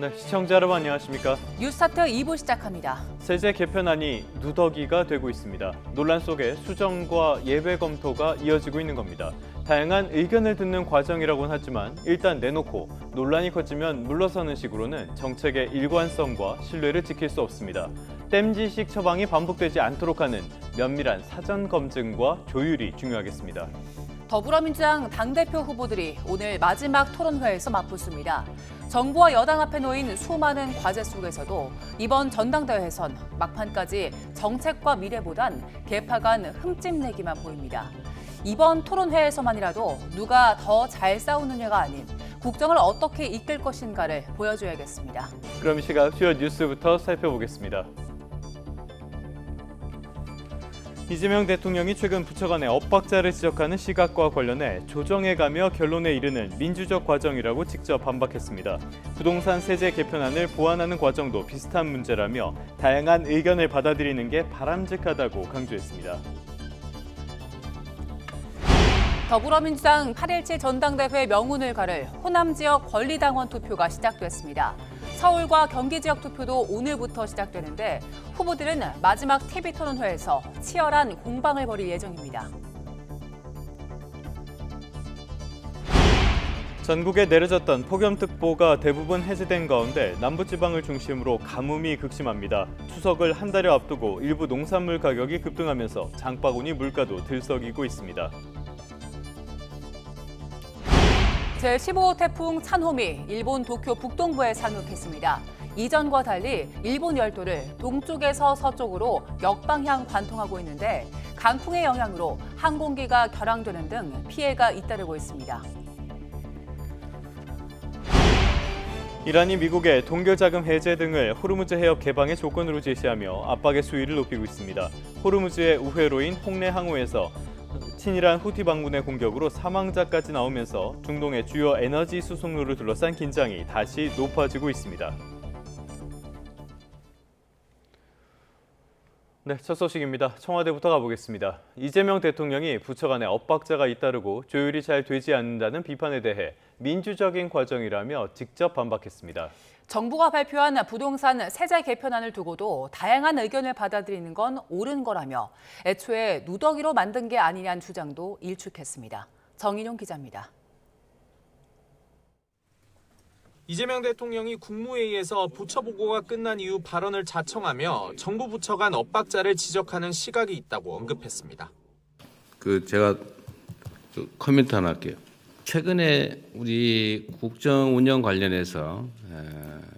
네, 시청자 여러분 안녕하십니까? 뉴스타트 2부 시작합니다. 세제 개편안이 누더기가 되고 있습니다. 논란 속에 수정과 예배 검토가 이어지고 있는 겁니다. 다양한 의견을 듣는 과정이라고는 하지만 일단 내놓고 논란이 커지면 물러서는 식으로는 정책의 일관성과 신뢰를 지킬 수 없습니다. 땜질식 처방이 반복되지 않도록 하는 면밀한 사전 검증과 조율이 중요하겠습니다. 더불어민주당 당대표 후보들이 오늘 마지막 토론회에서 맞붙습니다. 정부와 여당 앞에 놓인 수많은 과제 속에서도 이번 전당대회에선 막판까지 정책과 미래보단 개파 간 흠집내기만 보입니다. 이번 토론회에서만이라도 누가 더 잘 싸우느냐가 아닌 국정을 어떻게 이끌 것인가를 보여줘야겠습니다. 그럼 이 시각 주요 뉴스부터 살펴보겠습니다. 이재명 대통령이 최근 부처 간의 엇박자를 지적하는 시각과 관련해 조정해가며 결론에 이르는 민주적 과정이라고 직접 반박했습니다. 부동산 세제 개편안을 보완하는 과정도 비슷한 문제라며 다양한 의견을 받아들이는 게 바람직하다고 강조했습니다. 더불어민주당 8.17 전당대회 명운을 가를 호남 지역 권리당원 투표가 시작됐습니다. 서울과 경기 지역 투표도 오늘부터 시작되는데 후보들은 마지막 TV 토론회에서 치열한 공방을 벌일 예정입니다. 전국에 내려졌던 폭염특보가 대부분 해제된 가운데 남부지방을 중심으로 가뭄이 극심합니다. 추석을 한 달여 앞두고 일부 농산물 가격이 급등하면서 장바구니 물가도 들썩이고 있습니다. 제15호 태풍 찬홈이 일본 도쿄 북동부에 상륙했습니다. 이전과 달리 일본 열도를 동쪽에서 서쪽으로 역방향 관통하고 있는데 강풍의 영향으로 항공기가 결항되는 등 피해가 잇따르고 있습니다. 이란이 미국의 동결자금 해제 등을 호르무즈 해협 개방의 조건으로 제시하며 압박의 수위를 높이고 있습니다. 호르무즈의 우회로인 홍레 항우에서 친이란 후티 반군의 공격으로 사망자까지 나오면서 중동의 주요 에너지 수송로를 둘러싼 긴장이 다시 높아지고 있습니다. 네, 첫 소식입니다. 청와대부터 가보겠습니다. 이재명 대통령이 부처 간에 엇박자가 잇따르고 조율이 잘 되지 않는다는 비판에 대해 민주적인 과정이라며 직접 반박했습니다. 정부가 발표한 부동산 세제 개편안을 두고도 다양한 의견을 받아들이는 건 옳은 거라며 애초에 누더기로 만든 게 아니냐는 주장도 일축했습니다. 정인용 기자입니다. 이재명 대통령이 국무회의에서 부처 보고가 끝난 이후 발언을 자청하며 정부 부처 간 엇박자를 지적하는 시각이 있다고 언급했습니다. 제가 코멘트 하나 할게요. 최근에 우리 국정 운영 관련해서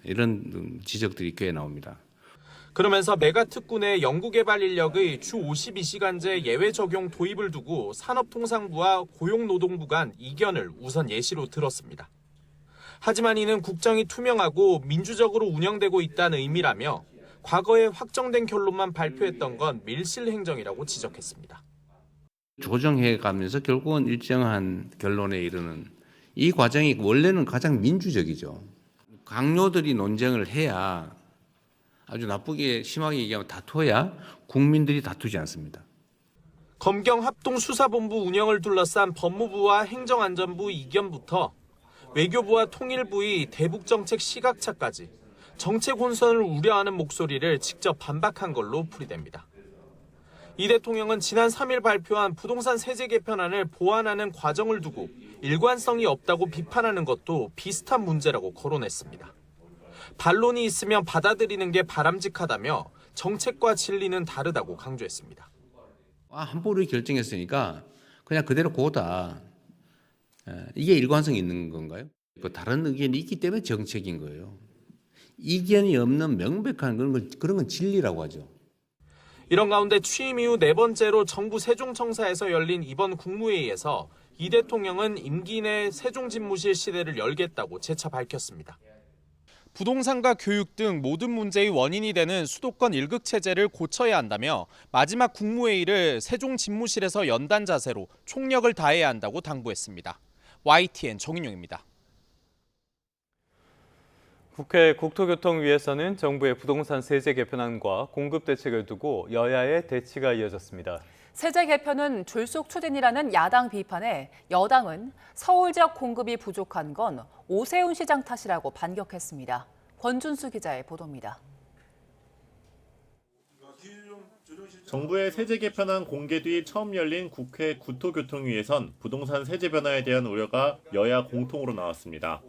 이런 지적들이 꽤 나옵니다. 그러면서 메가특구내 연구개발 인력의 주 52시간제 예외 적용 도입을 두고 산업통상부와 고용노동부 간 이견을 우선 예시로 들었습니다. 하지만 이는 국정이 투명하고 민주적으로 운영되고 있다는 의미라며 과거에 확정된 결론만 발표했던 건 밀실행정이라고 지적했습니다. 조정해 가면서 결국은 일정한 결론에 이르는 이 과정이 원래는 가장 민주적이죠. 강요들이 논쟁을 해야 아주 나쁘게 심하게 얘기하면 다퉈야 국민들이 다투지 않습니다. 검경 합동수사본부 운영을 둘러싼 법무부와 행정안전부 이견부터 외교부와 통일부의 대북정책 시각차까지 정책 혼선을 우려하는 목소리를 직접 반박한 걸로 풀이됩니다. 이 대통령은 지난 3일 발표한 부동산 세제 개편안을 보완하는 과정을 두고 일관성이 없다고 비판하는 것도 비슷한 문제라고 거론했습니다. 반론이 있으면 받아들이는 게 바람직하다며 정책과 진리는 다르다고 강조했습니다. 한보를 결정했으니까 그냥 그대로 고다. 이게 일관성이 있는 건가요? 다른 의견이 있기 때문에 정책인 거예요. 이견이 없는 명백한 그런 건 진리라고 하죠. 이런 가운데 취임 이후 네 번째로 정부 세종청사에서 열린 이번 국무회의에서 이 대통령은 임기 내 세종집무실 시대를 열겠다고 재차 밝혔습니다. 부동산과 교육 등 모든 문제의 원인이 되는 수도권 1극 체제를 고쳐야 한다며 마지막 국무회의를 세종집무실에서 연단 자세로 총력을 다해야 한다고 당부했습니다. YTN 정인용입니다. 국회 국토교통위에서는 정부의 부동산 세제 개편안과 공급 대책을 두고 여야의 대치가 이어졌습니다. 세제 개편은 졸속 추진이라는 야당 비판에 여당은 서울 지역 공급이 부족한 건 오세훈 시장 탓이라고 반격했습니다. 권준수 기자의 보도입니다. 정부의 세제 개편안 공개 뒤 처음 열린 국회 국토교통위에선 부동산 세제 변화에 대한 우려가 여야 공통으로 나왔습니다.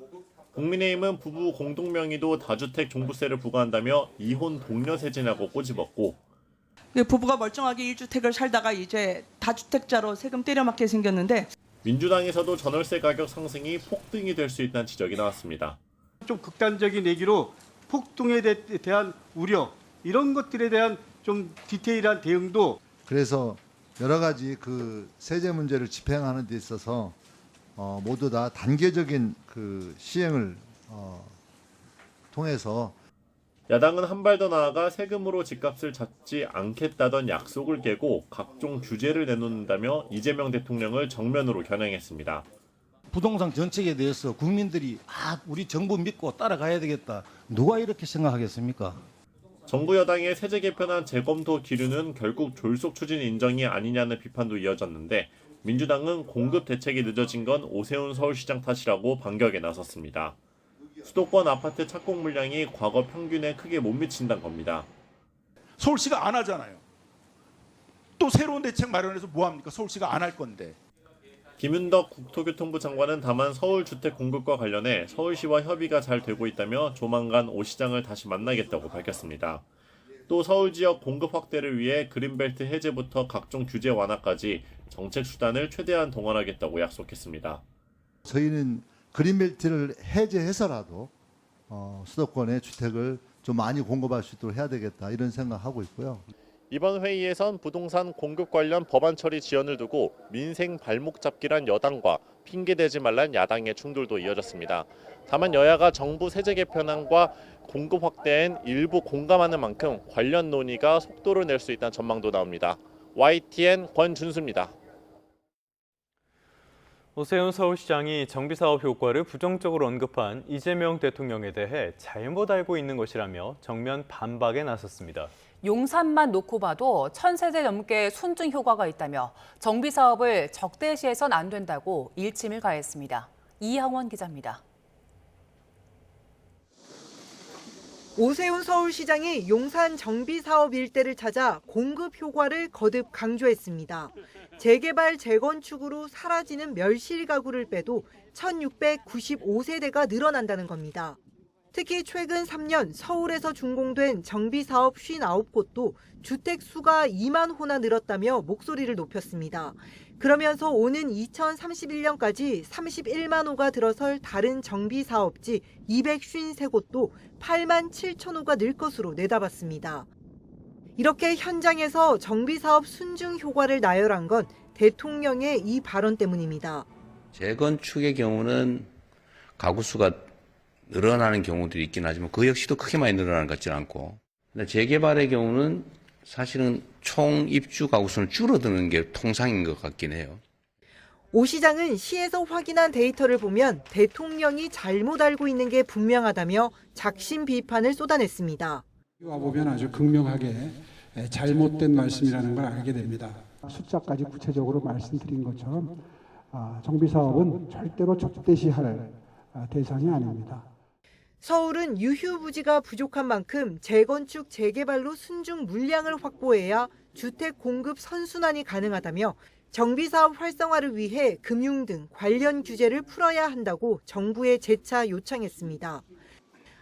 국민의힘은 부부 공동명의도 다주택 종부세를 부과한다며 이혼 동료 세제냐고 꼬집었고, 부부가 멀쩡하게 1주택을 살다가 이제 다주택자로 세금 때려맞게 생겼는데, 민주당에서도 전월세 가격 상승이 폭등이 될 수 있다는 지적이 나왔습니다. 좀 극단적인 얘기로 폭등에 대한 우려, 이런 것들에 대한 좀 디테일한 대응도. 그래서 여러 가지 그 세제 문제를 집행하는 데 있어서 모두 다 단계적인 그 시행을 통해서 야당은 한 발 더 나아가 세금으로 집값을 잡지 않겠다던 약속을 깨고 각종 규제를 내놓는다며 이재명 대통령을 정면으로 겨냥했습니다. 부동산 정책에 대해서 국민들이 우리 정부 믿고 따라가야 되겠다. 누가 이렇게 생각하겠습니까? 정부 여당의 세제 개편안 재검토 기류는 결국 졸속 추진 인정이 아니냐는 비판도 이어졌는데, 민주당은 공급 대책이 늦어진 건 오세훈 서울시장 탓이라고 반격에 나섰습니다. 수도권 아파트 착공 물량이 과거 평균에 크게 못 미친다는 겁니다. 서울시가 안 하잖아요. 또 새로운 대책 마련해서 뭐 합니까? 서울시가 안 할 건데. 김윤덕 국토교통부 장관은 다만 서울 주택 공급과 관련해 서울시와 협의가 잘 되고 있다며 조만간 오 시장을 다시 만나겠다고 밝혔습니다. 또 서울 지역 공급 확대를 위해 그린벨트 해제부터 각종 규제 완화까지 정책 수단을 최대한 동원하겠다고 약속했습니다. 저희는 그린벨트를 해제해서라도 수도권의 주택을 좀 많이 공급할 수 있도록 해야 되겠다, 이런 생각하고 있고요. 이번 회의에선 부동산 공급 관련 법안 처리 지연을 두고 민생 발목 잡기란 여당과 핑계대지 말란 야당의 충돌도 이어졌습니다. 다만 여야가 정부 세제 개편안과 공급 확대엔 일부 공감하는 만큼 관련 논의가 속도를 낼 수 있다는 전망도 나옵니다. YTN 권준수입니다. 오세훈 서울시장이 정비사업 효과를 부정적으로 언급한 이재명 대통령에 대해 잘못 알고 있는 것이라며 정면 반박에 나섰습니다. 용산만 놓고 봐도 1000세대 넘게 순증 효과가 있다며 정비사업을 적대시해선 안 된다고 일침을 가했습니다. 이하원 기자입니다. 오세훈 서울시장이 용산 정비사업 일대를 찾아 공급 효과를 거듭 강조했습니다. 재개발, 재건축으로 사라지는 멸실 가구를 빼도 1695세대가 늘어난다는 겁니다. 특히 최근 3년 서울에서 준공된 정비사업 59곳도 주택 수가 2만 호나 늘었다며 목소리를 높였습니다. 그러면서 오는 2031년까지 31만 호가 들어설 다른 정비사업지 253곳도 8만 7천 호가 늘 것으로 내다봤습니다. 이렇게 현장에서 정비사업 순증 효과를 나열한 건 대통령의 이 발언 때문입니다. 재건축의 경우는 가구 수가 늘어나는 경우들이 있긴 하지만 그 역시도 크게 많이 늘어나는 것 같지는 않고, 근데 재개발의 경우는 사실은 총 입주 가구 수는 줄어드는 게 통상인 것 같긴 해요. 오 시장은 시에서 확인한 데이터를 보면 대통령이 잘못 알고 있는 게 분명하다며 작심 비판을 쏟아냈습니다. 와보면 아주 극명하게 잘못된 말씀이라는 걸 알게 됩니다. 숫자까지 구체적으로 말씀드린 것처럼 정비사업은 절대로 적대시할 대상이 아닙니다. 서울은 유휴부지가 부족한 만큼 재건축, 재개발로 순증 물량을 확보해야 주택 공급 선순환이 가능하다며 정비사업 활성화를 위해 금융 등 관련 규제를 풀어야 한다고 정부에 재차 요청했습니다.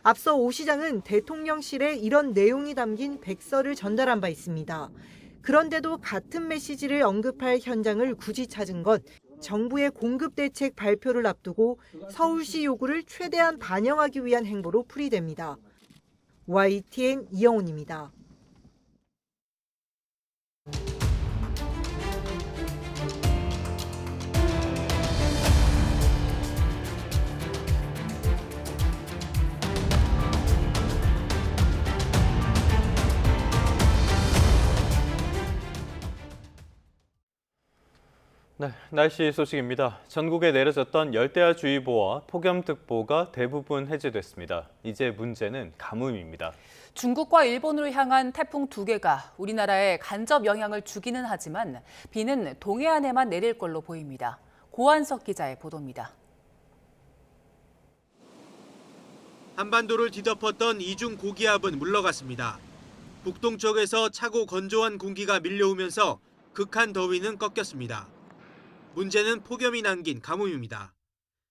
앞서 오 시장은 대통령실에 이런 내용이 담긴 백서를 전달한 바 있습니다. 그런데도 같은 메시지를 언급할 현장을 굳이 찾은 건 정부의 공급 대책 발표를 앞두고 서울시 요구를 최대한 반영하기 위한 행보로 풀이됩니다. YTN 이영훈입니다. 네, 날씨 소식입니다. 전국에 내려졌던 열대야주의보와 폭염특보가 대부분 해제됐습니다. 이제 문제는 가뭄입니다. 중국과 일본으로 향한 태풍 2개가 우리나라에 간접 영향을 주기는 하지만 비는 동해안에만 내릴 걸로 보입니다. 고한석 기자의 보도입니다. 한반도를 뒤덮었던 이중 고기압은 물러갔습니다. 북동쪽에서 차고 건조한 공기가 밀려오면서 극한 더위는 꺾였습니다. 문제는 폭염이 남긴 가뭄입니다.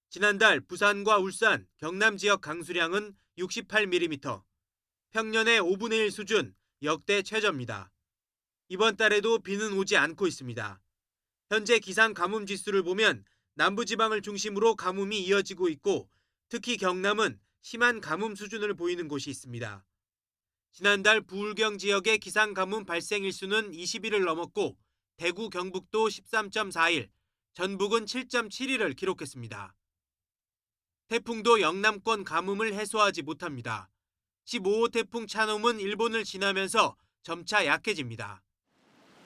지난달 부산과 울산, 경남 지역 강수량은 68mm, 평년의 5분의 1 수준, 역대 최저입니다. 이번 달에도 비는 오지 않고 있습니다. 현재 기상 가뭄 지수를 보면 남부지방을 중심으로 가뭄이 이어지고 있고 특히 경남은 심한 가뭄 수준을 보이는 곳이 있습니다. 지난달 부울경 지역의 기상 가뭄 발생 일수는 20일을 넘었고 대구 경북도 13.4일, 전북은 7.7일을 기록했습니다. 태풍도 영남권 가뭄을 해소하지 못합니다. 15호 태풍 차놈은 일본을 지나면서 점차 약해집니다.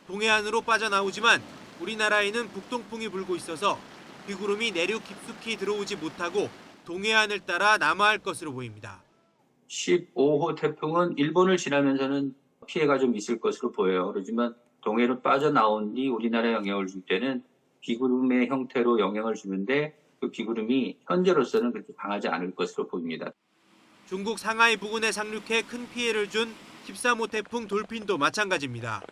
동해안으로 빠져나오지만 우리나라에는 북동풍이 불고 있어서 비구름이 내륙 깊숙이 들어오지 못하고 동해안을 따라 남하할 것으로 보입니다. 15호 태풍은 일본을 지나면서는 피해가 좀 있을 것으로 보여요. 그렇지만 동해로 빠져나온 뒤 우리나라에 영향을 줄 때는 비구름의 형태로 영향을 주는데 그 비구름이 현재로서는 그렇게 강하지 않을 것으로 보입니다. 중국 상하이 부근에 상륙해 큰 피해를 준 13호 태풍 돌핀도 마찬가지입니다.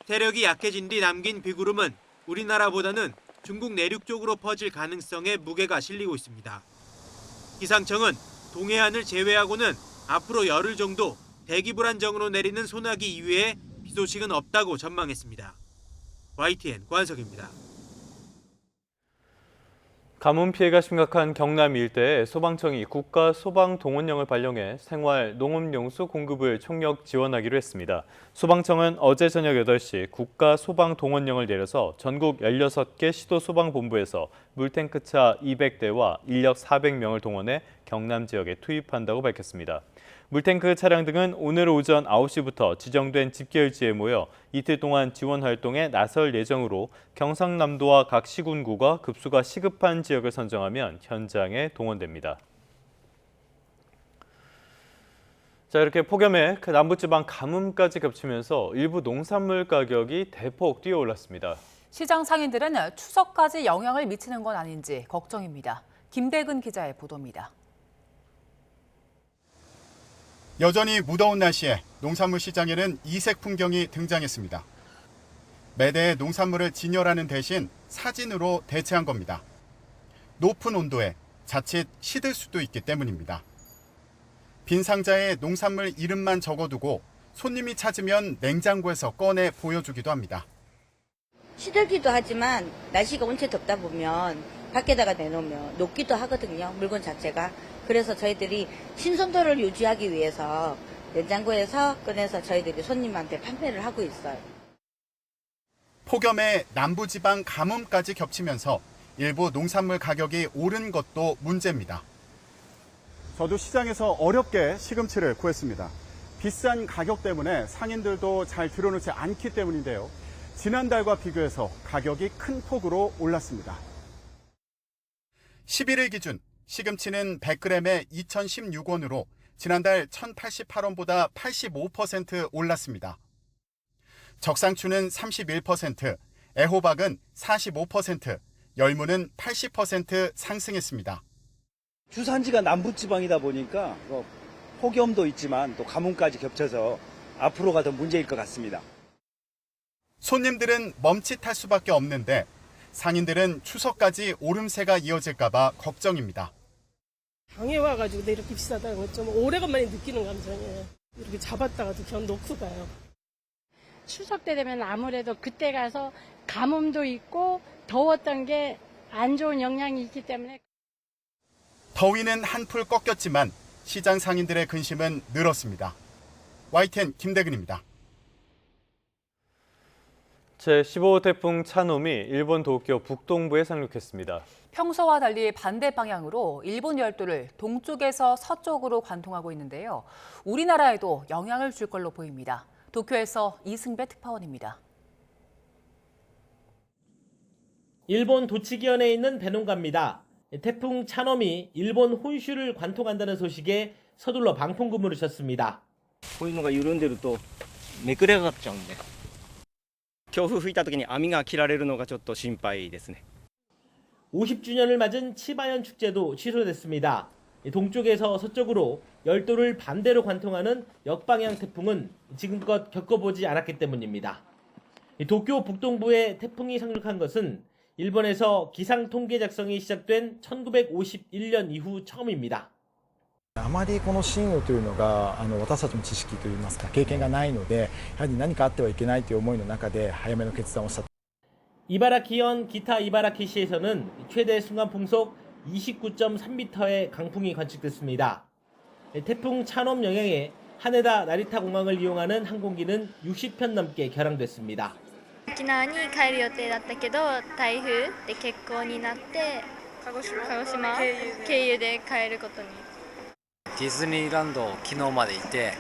세력이 약해진 뒤 남긴 비구름은 우리나라보다는 중국 내륙 쪽으로 퍼질 가능성에 무게가 실리고 있습니다. 기상청은 동해안을 제외하고는 앞으로 열흘 정도 대기 불안정으로 내리는 소나기 이외에 비 소식은 없다고 전망했습니다. YTN 고한석입니다. 가뭄 피해가 심각한 경남 일대에 소방청이 국가 소방동원령을 발령해 생활 농업용수 공급을 총력 지원하기로 했습니다. 소방청은 어제 저녁 8시 국가 소방동원령을 내려서 전국 16개 시도소방본부에서 물탱크차 200대와 인력 400명을 동원해 경남 지역에 투입한다고 밝혔습니다. 물탱크 차량 등은 오늘 오전 9시부터 지정된 집결지에 모여 이틀 동안 지원 활동에 나설 예정으로 경상남도와 각 시군구가 급수가 시급한 지역을 선정하면 현장에 동원됩니다. 자, 이렇게 폭염에 그 남부지방 가뭄까지 겹치면서 일부 농산물 가격이 대폭 뛰어올랐습니다. 시장 상인들은 추석까지 영향을 미치는 건 아닌지 걱정입니다. 김대근 기자의 보도입니다. 여전히 무더운 날씨에 농산물 시장에는 이색 풍경이 등장했습니다. 매대의 농산물을 진열하는 대신 사진으로 대체한 겁니다. 높은 온도에 자칫 시들 수도 있기 때문입니다. 빈 상자에 농산물 이름만 적어두고 손님이 찾으면 냉장고에서 꺼내 보여주기도 합니다. 시들기도 하지만 날씨가 온체 덥다 보면 밖에다가 내놓으면 녹기도 하거든요, 물건 자체가. 그래서 저희들이 신선도를 유지하기 위해서 냉장고에서 꺼내서 저희들이 손님한테 판매를 하고 있어요. 폭염에 남부지방 가뭄까지 겹치면서 일부 농산물 가격이 오른 것도 문제입니다. 저도 시장에서 어렵게 시금치를 구했습니다. 비싼 가격 때문에 상인들도 잘 들어놓지 않기 때문인데요. 지난달과 비교해서 가격이 큰 폭으로 올랐습니다. 11일 기준 시금치는 100g에 2,016원으로 지난달 1,088원보다 85% 올랐습니다. 적상추는 31%, 애호박은 45%, 열무는 80% 상승했습니다. 주산지가 남부지방이다 보니까 폭염도 있지만 또 가뭄까지 겹쳐서 앞으로가 더 문제일 것 같습니다. 손님들은 멈칫할 수밖에 없는데 상인들은 추석까지 오름세가 이어질까 봐 걱정입니다. 당해 와가지고 이렇게 비싸다는 건 좀 오래간만에 느끼는 감정이에요. 이렇게 잡았다가도 그냥 놓고 가요. 추석 때 되면 아무래도 그때 가서 가뭄도 있고 더웠던 게 안 좋은 영향이 있기 때문에. 더위는 한풀 꺾였지만 시장 상인들의 근심은 늘었습니다. YTN 김대근입니다. 제15호 태풍 차놈이 일본 도쿄 북동부에 상륙했습니다. 평소와 달리 반대 방향으로 일본 열도를 동쪽에서 서쪽으로 관통하고 있는데요. 우리나라에도 영향을 줄 걸로 보입니다. 도쿄에서 이승배 특파원입니다. 일본 도치기현에 있는 배농가입니다. 태풍 차놈이 일본 혼슈를 관통한다는 소식에 서둘러 방풍구물을 쳤습니다. こういうのが緩んでるとめくれ上がっちゃうんで。強風吹いた時に網が切られるのがちょっと心配ですね。 50주년을 맞은 치바현 축제도 취소됐습니다. 동쪽에서 서쪽으로 열도를 반대로 관통하는 역방향 태풍은 지금껏 겪어보지 않았기 때문입니다. 도쿄 북동부에 태풍이 상륙한 것은 일본에서 기상 통계 작성이 시작된 1951년 이후 처음입니다. あまりこの震雨というのが私たちの知識といいますか経験がないので、やはり何かあってはいけないという思いの中で早めの決断をした。 이바라키현 기타 이바라키시에서는 최대 순간 풍속 29.3m의 강풍이 관측됐습니다. 태풍 차놈 영향에 하네다 나리타 공항을 이용하는 항공기는 60편 넘게 결항됐습니다. 沖縄に帰る予定だったけど台風で欠航になって鹿児島経由で帰ることに。ディズニーランドを昨日までいて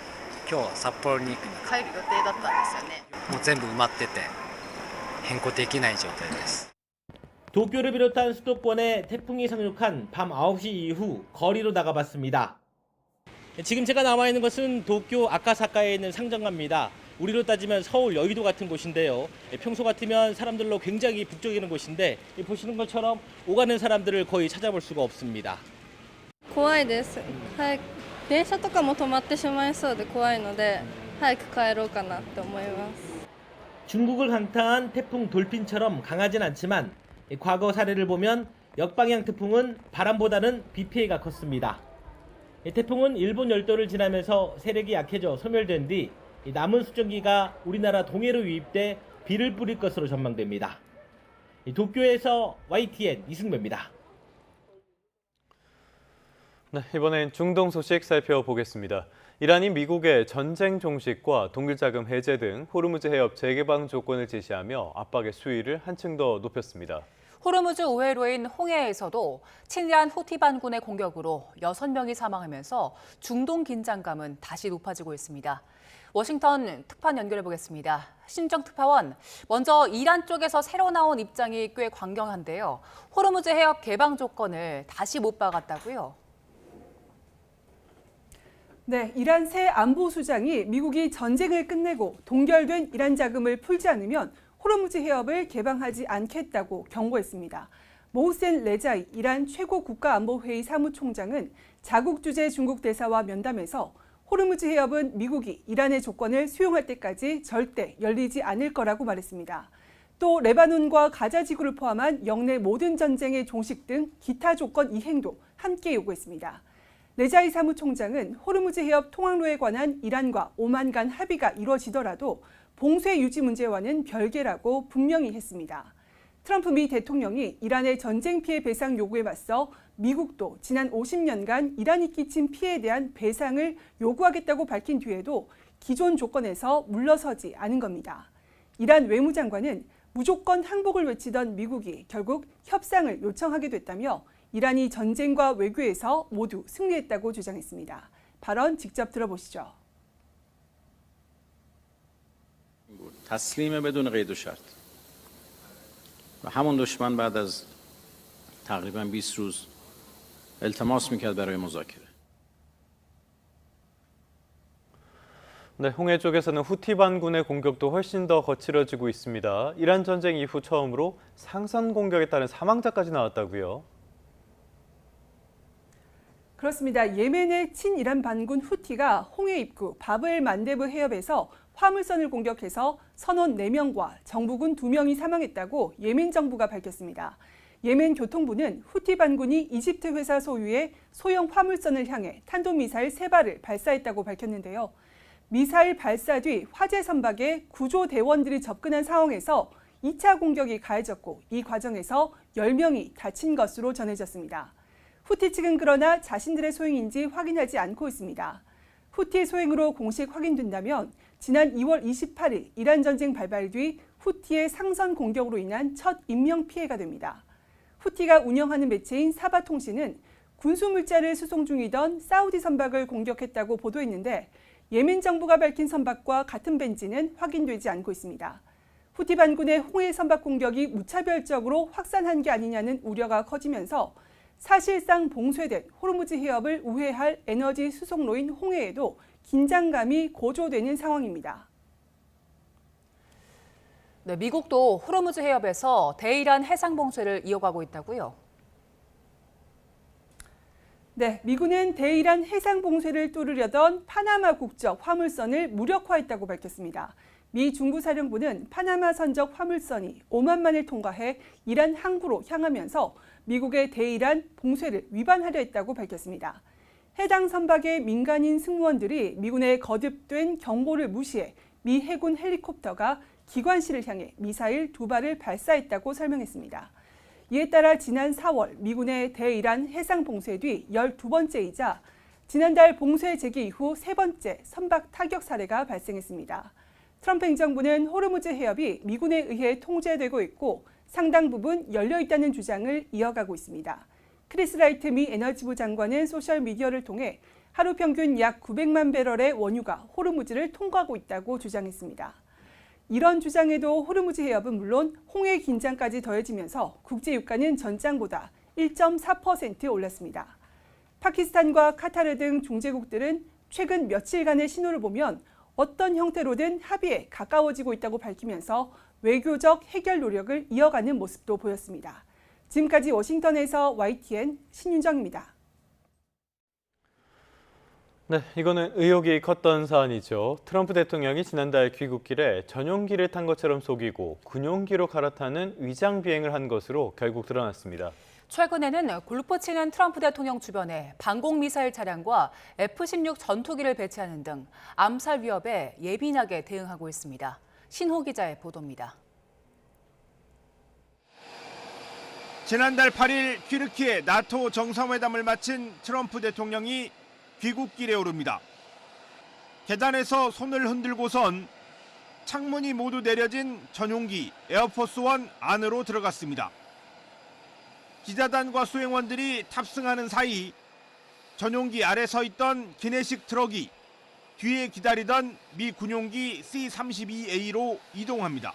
今日札幌に帰る予定だったんですよね。もう全部埋まってて変更できない状態です。 도쿄를 비롯한 수도권에 태풍이 상륙한 밤 9시 이후 거리로 나가봤습니다. 지금 제가 나와 있는 것은 도쿄 아카사카에 있는 상점가입니다. 우리로 따지면 서울 여의도 같은 곳인데요. 평소 같으면 사람들로 굉장히 북적이는 곳인데 보시는 것처럼 오가는 사람들을 거의 찾아볼 수가 없습니다. 怖いです。早く電車とかも止まってしまいそうで怖いので早く帰ろうかなって思います。 중국을 강타한 태풍 돌핀처럼 강하진 않지만 과거 사례를 보면 역방향 태풍은 바람보다는 비 피해가 컸습니다. 태풍은 일본 열도를 지나면서 세력이 약해져 소멸된 뒤 남은 수증기가 우리나라 동해로 유입돼 비를 뿌릴 것으로 전망됩니다. 도쿄에서 YTN 이승배입니다. 네, 이번엔 중동 소식 살펴보겠습니다. 이란이 미국의 전쟁 종식과 동일자금 해제 등 호르무즈 해협 재개방 조건을 제시하며 압박의 수위를 한층 더 높였습니다. 호르무즈 우회로인 홍해에서도 친이란 후티 반군의 공격으로 6명이 사망하면서 중동 긴장감은 다시 높아지고 있습니다. 워싱턴 특판 연결해 보겠습니다. 신정 특파원, 먼저 이란 쪽에서 새로 나온 입장이 꽤 강경한데요. 호르무즈 해협 개방 조건을 다시 못 박았다고요? 네, 이란 새 안보수장이 미국이 전쟁을 끝내고 동결된 이란 자금을 풀지 않으면 호르무즈 해협을 개방하지 않겠다고 경고했습니다. 모후센 레자이 이란 최고 국가안보회의 사무총장은 자국 주재 중국 대사와 면담에서 호르무즈 해협은 미국이 이란의 조건을 수용할 때까지 절대 열리지 않을 거라고 말했습니다. 또 레바논과 가자 지구를 포함한 영내 모든 전쟁의 종식 등 기타 조건 이행도 함께 요구했습니다. 레자이 사무총장은 호르무즈 해협 통항로에 관한 이란과 오만 간 합의가 이루어지더라도 봉쇄 유지 문제와는 별개라고 분명히 했습니다. 트럼프 미 대통령이 이란의 전쟁 피해 배상 요구에 맞서 미국도 지난 50년간 이란이 끼친 피해에 대한 배상을 요구하겠다고 밝힌 뒤에도 기존 조건에서 물러서지 않은 겁니다. 이란 외무장관은 무조건 항복을 외치던 미국이 결국 협상을 요청하게 됐다며 이란이 전쟁과 외교에서 모두 승리했다고 주장했습니다. 발언 직접 들어보시죠. تسلیم بدون قید و شرط و همون دشمن بعد از تقریبا 20 روز التماس میکرد برای مذاکره. 네, 홍해 쪽에서는 후티 반군의 공격도 훨씬 더 거칠어지고 있습니다. 이란 전쟁 이후 처음으로 상선 공격에 따른 사망자까지 나왔다고요. 그렇습니다. 예멘의 친이란 반군 후티가 홍해 입구 바브엘 만데브 해협에서 화물선을 공격해서 선원 4명과 정부군 2명이 사망했다고 예멘 정부가 밝혔습니다. 예멘 교통부는 후티 반군이 이집트 회사 소유의 소형 화물선을 향해 탄도미사일 3발을 발사했다고 밝혔는데요. 미사일 발사 뒤 화재 선박에 구조대원들이 접근한 상황에서 2차 공격이 가해졌고 이 과정에서 10명이 다친 것으로 전해졌습니다. 후티 측은 그러나 자신들의 소행인지 확인하지 않고 있습니다. 후티 소행으로 공식 확인된다면 지난 2월 28일 이란 전쟁 발발 뒤 후티의 상선 공격으로 인한 첫 인명 피해가 됩니다. 후티가 운영하는 매체인 사바통신은 군수물자를 수송 중이던 사우디 선박을 공격했다고 보도했는데 예멘 정부가 밝힌 선박과 같은 벤지는 확인되지 않고 있습니다. 후티 반군의 홍해 선박 공격이 무차별적으로 확산한 게 아니냐는 우려가 커지면서 사실상 봉쇄된 호르무즈 해협을 우회할 에너지 수송로인 홍해에도 긴장감이 고조되는 상황입니다. 네, 미국도 호르무즈 해협에서 대이란 해상 봉쇄를 이어가고 있다고요? 네, 미군은 대이란 해상 봉쇄를 뚫으려던 파나마 국적 화물선을 무력화했다고 밝혔습니다. 미 중부사령부는 파나마 선적 화물선이 오만만을 통과해 이란 항구로 향하면서 미국의 대이란 봉쇄를 위반하려 했다고 밝혔습니다. 해당 선박의 민간인 승무원들이 미군의 거듭된 경고를 무시해 미 해군 헬리콥터가 기관실을 향해 미사일 2발을 발사했다고 설명했습니다. 이에 따라 지난 4월 미군의 대이란 해상 봉쇄 뒤 12번째이자 지난달 봉쇄 재개 이후 3번째 선박 타격 사례가 발생했습니다. 트럼프 행정부는 호르무즈 해협이 미군에 의해 통제되고 있고 상당 부분 열려 있다는 주장을 이어가고 있습니다. 크리스 라이트 미 에너지부 장관은 소셜미디어를 통해 하루 평균 약 900만 배럴의 원유가 호르무즈를 통과하고 있다고 주장했습니다. 이런 주장에도 호르무즈 해협은 물론 홍해 긴장까지 더해지면서 국제 유가는 전장보다 1.4% 올랐습니다. 파키스탄과 카타르 등 중재국들은 최근 며칠간의 신호를 보면 어떤 형태로든 합의에 가까워지고 있다고 밝히면서 외교적 해결 노력을 이어가는 모습도 보였습니다. 지금까지 워싱턴에서 YTN 신윤정입니다. 네, 이거는 의혹이 컸던 사안이죠. 트럼프 대통령이 지난달 귀국길에 전용기를 탄 것처럼 속이고 군용기로 갈아타는 위장 비행을 한 것으로 결국 드러났습니다. 최근에는 골프 치는 트럼프 대통령 주변에 방공미사일 차량과 F-16 전투기를 배치하는 등 암살 위협에 예민하게 대응하고 있습니다. 신호 기자의 보도입니다. 지난달 8일 튀르키예 나토 정상회담을 마친 트럼프 대통령이 귀국길에 오릅니다. 계단에서 손을 흔들고선 창문이 모두 내려진 전용기 에어포스 원 안으로 들어갔습니다. 기자단과 수행원들이 탑승하는 사이 전용기 아래 서 있던 기내식 트럭이 뒤에 기다리던 미 군용기 C-32A로 이동합니다.